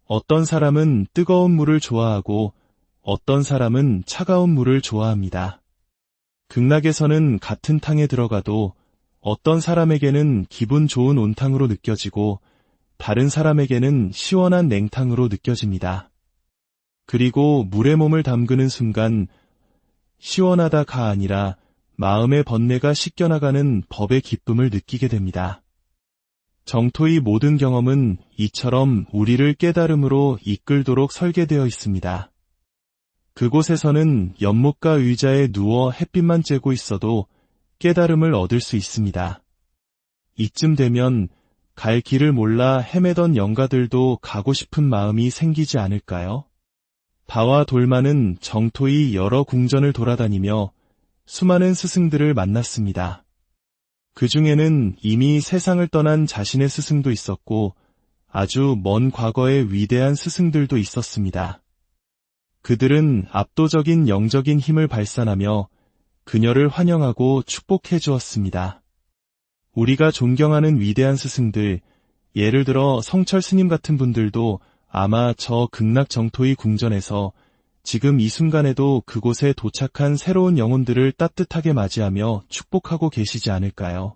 어떤 사람은 뜨거운 물을 좋아하고 어떤 사람은 차가운 물을 좋아합니다. 극락에서는 같은 탕에 들어가도 어떤 사람에게는 기분 좋은 온탕으로 느껴지고 다른 사람에게는 시원한 냉탕으로 느껴집니다. 그리고 물에 몸을 담그는 순간 시원하다가 아니라 마음의 번뇌가 씻겨나가는 법의 기쁨을 느끼게 됩니다. 정토의 모든 경험은 이처럼 우리를 깨달음으로 이끌도록 설계되어 있습니다. 그곳에서는 연못가 의자에 누워 햇빛만 쬐고 있어도 깨달음을 얻을 수 있습니다. 이쯤 되면 갈 길을 몰라 헤매던 영가들도 가고 싶은 마음이 생기지 않을까요? 다와 돌마는 정토의 여러 궁전을 돌아다니며 수많은 스승들을 만났습니다. 그 중에는 이미 세상을 떠난 자신의 스승도 있었고 아주 먼 과거의 위대한 스승들도 있었습니다. 그들은 압도적인 영적인 힘을 발산하며 그녀를 환영하고 축복해 주었습니다. 우리가 존경하는 위대한 스승들, 예를 들어 성철 스님 같은 분들도 아마 저 극락 정토의 궁전에서 지금 이 순간에도 그곳에 도착한 새로운 영혼들을 따뜻하게 맞이하며 축복하고 계시지 않을까요?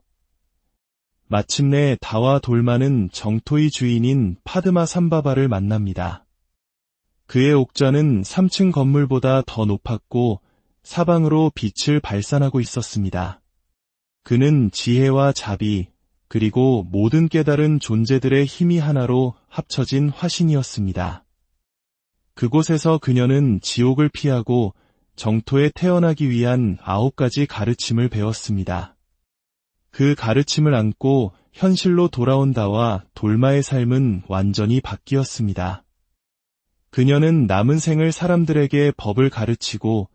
마침내 다와 돌마는 정토의 주인인 파드마 삼바바를 만납니다. 그의 옥좌는 3층 건물보다 더 높았고 사방으로 빛을 발산하고 있었습니다. 그는 지혜와 자비, 그리고 모든 깨달은 존재들의 힘이 하나로 합쳐진 화신이었습니다. 그곳에서 그녀는 지옥을 피하고 정토에 태어나기 위한 9가지 가르침을 배웠습니다. 그 가르침을 안고 현실로 돌아온 다와 돌마의 삶은 완전히 바뀌었습니다. 그녀는 남은 생을 사람들에게 법을 가르치고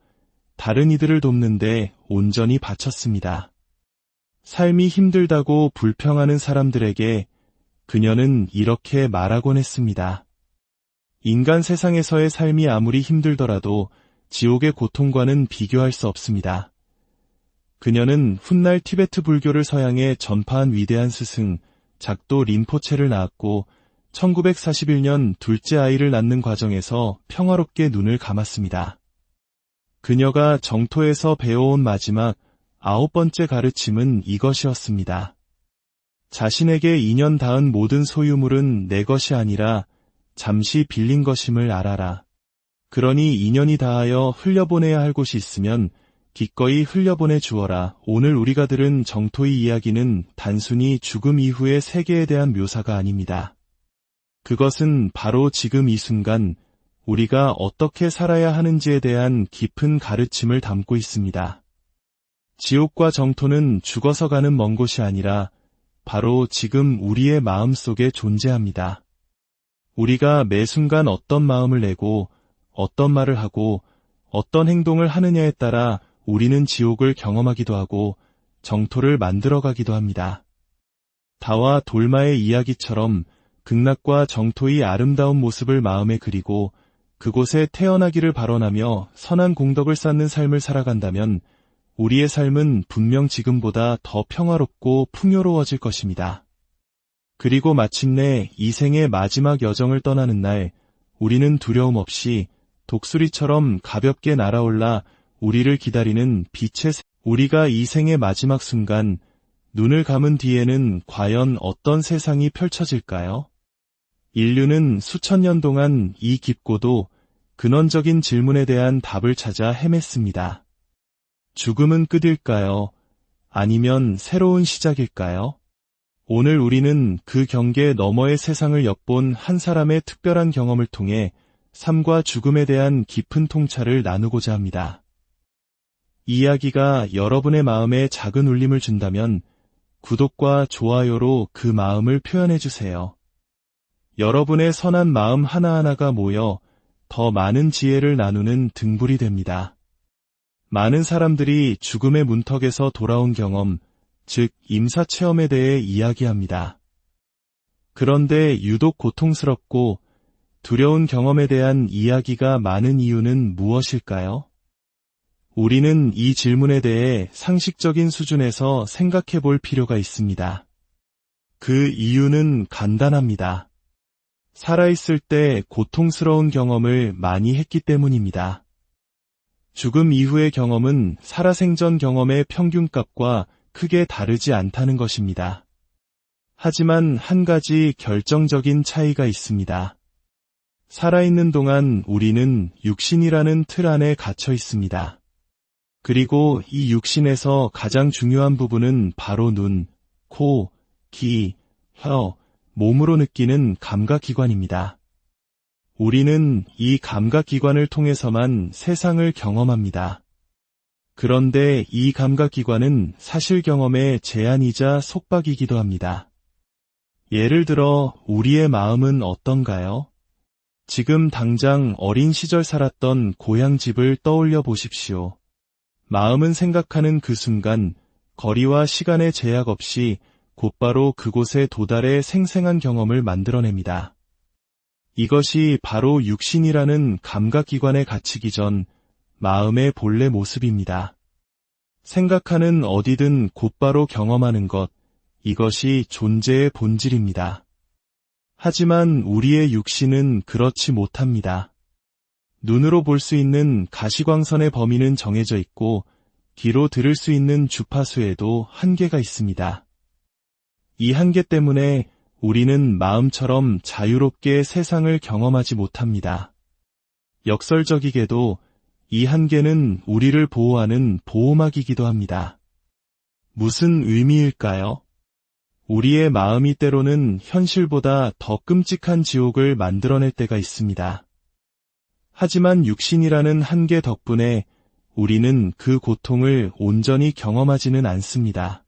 다른 이들을 돕는데 온전히 바쳤습니다. 삶이 힘들다고 불평하는 사람들에게 그녀는 이렇게 말하곤 했습니다. 인간 세상에서의 삶이 아무리 힘들더라도 지옥의 고통과는 비교할 수 없습니다. 그녀는 훗날 티베트 불교를 서양에 전파한 위대한 스승 작도 린포체를 낳았고 1941년 둘째 아이를 낳는 과정에서 평화롭게 눈을 감았습니다. 그녀가 정토에서 배워온 마지막 9번째 가르침은 이것이었습니다. 자신에게 인연 닿은 모든 소유물은 내 것이 아니라 잠시 빌린 것임을 알아라. 그러니 인연이 닿하여 흘려보내야 할 곳이 있으면 기꺼이 흘려보내 주어라. 오늘 우리가 들은 정토의 이야기는 단순히 죽음 이후의 세계에 대한 묘사가 아닙니다. 그것은 바로 지금 이 순간 우리가 어떻게 살아야 하는지에 대한 깊은 가르침을 담고 있습니다. 지옥과 정토는 죽어서 가는 먼 곳이 아니라 바로 지금 우리의 마음 속에 존재합니다. 우리가 매 순간 어떤 마음을 내고 어떤 말을 하고 어떤 행동을 하느냐에 따라 우리는 지옥을 경험하기도 하고 정토를 만들어가기도 합니다. 다와 돌마의 이야기처럼 극락과 정토의 아름다운 모습을 마음에 그리고 그곳에 태어나기를 발언하며 선한 공덕을 쌓는 삶을 살아간다면 우리의 삶은 분명 지금보다 더 평화롭고 풍요로워질 것입니다. 그리고 마침내 이 생의 마지막 여정을 떠나는 날 우리는 두려움 없이 독수리처럼 가볍게 날아올라 우리를 기다리는 빛의 우리가 이 생의 마지막 순간 눈을 감은 뒤에는 과연 어떤 세상이 펼쳐질까요? 인류는 수천 년 동안 이 깊고도 근원적인 질문에 대한 답을 찾아 헤맸습니다. 죽음은 끝일까요? 아니면 새로운 시작일까요? 오늘 우리는 그 경계 너머의 세상을 엿본 한 사람의 특별한 경험을 통해 삶과 죽음에 대한 깊은 통찰을 나누고자 합니다. 이야기가 여러분의 마음에 작은 울림을 준다면 구독과 좋아요로 그 마음을 표현해주세요. 여러분의 선한 마음 하나하나가 모여 더 많은 지혜를 나누는 등불이 됩니다. 많은 사람들이 죽음의 문턱에서 돌아온 경험, 즉 임사체험에 대해 이야기합니다. 그런데 유독 고통스럽고 두려운 경험에 대한 이야기가 많은 이유는 무엇일까요? 우리는 이 질문에 대해 상식적인 수준에서 생각해 볼 필요가 있습니다. 그 이유는 간단합니다. 살아있을 때 고통스러운 경험을 많이 했기 때문입니다. 죽음 이후의 경험은 살아생전 경험의 평균값과 크게 다르지 않다는 것입니다. 하지만 한 가지 결정적인 차이가 있습니다. 살아있는 동안 우리는 육신이라는 틀 안에 갇혀 있습니다. 그리고 이 육신에서 가장 중요한 부분은 바로 눈, 코, 귀, 혀, 몸으로 느끼는 감각기관입니다. 우리는 이 감각기관을 통해서만 세상을 경험합니다. 그런데 이 감각기관은 사실 경험의 제한이자 속박이기도 합니다. 예를 들어 우리의 마음은 어떤가요? 지금 당장 어린 시절 살았던 고향집을 떠올려 보십시오. 마음은 생각하는 그 순간 거리와 시간의 제약 없이 곧바로 그곳에 도달해 생생한 경험을 만들어냅니다. 이것이 바로 육신이라는 감각기관에 갇히기 전 마음의 본래 모습입니다. 생각하는 어디든 곧바로 경험하는 것, 이것이 존재의 본질입니다. 하지만 우리의 육신은 그렇지 못합니다. 눈으로 볼 수 있는 가시광선의 범위는 정해져 있고 귀로 들을 수 있는 주파수에도 한계가 있습니다. 이 한계 때문에 우리는 마음처럼 자유롭게 세상을 경험하지 못합니다. 역설적이게도 이 한계는 우리를 보호하는 보호막이기도 합니다. 무슨 의미일까요? 우리의 마음이 때로는 현실보다 더 끔찍한 지옥을 만들어낼 때가 있습니다. 하지만 육신이라는 한계 덕분에 우리는 그 고통을 온전히 경험하지는 않습니다.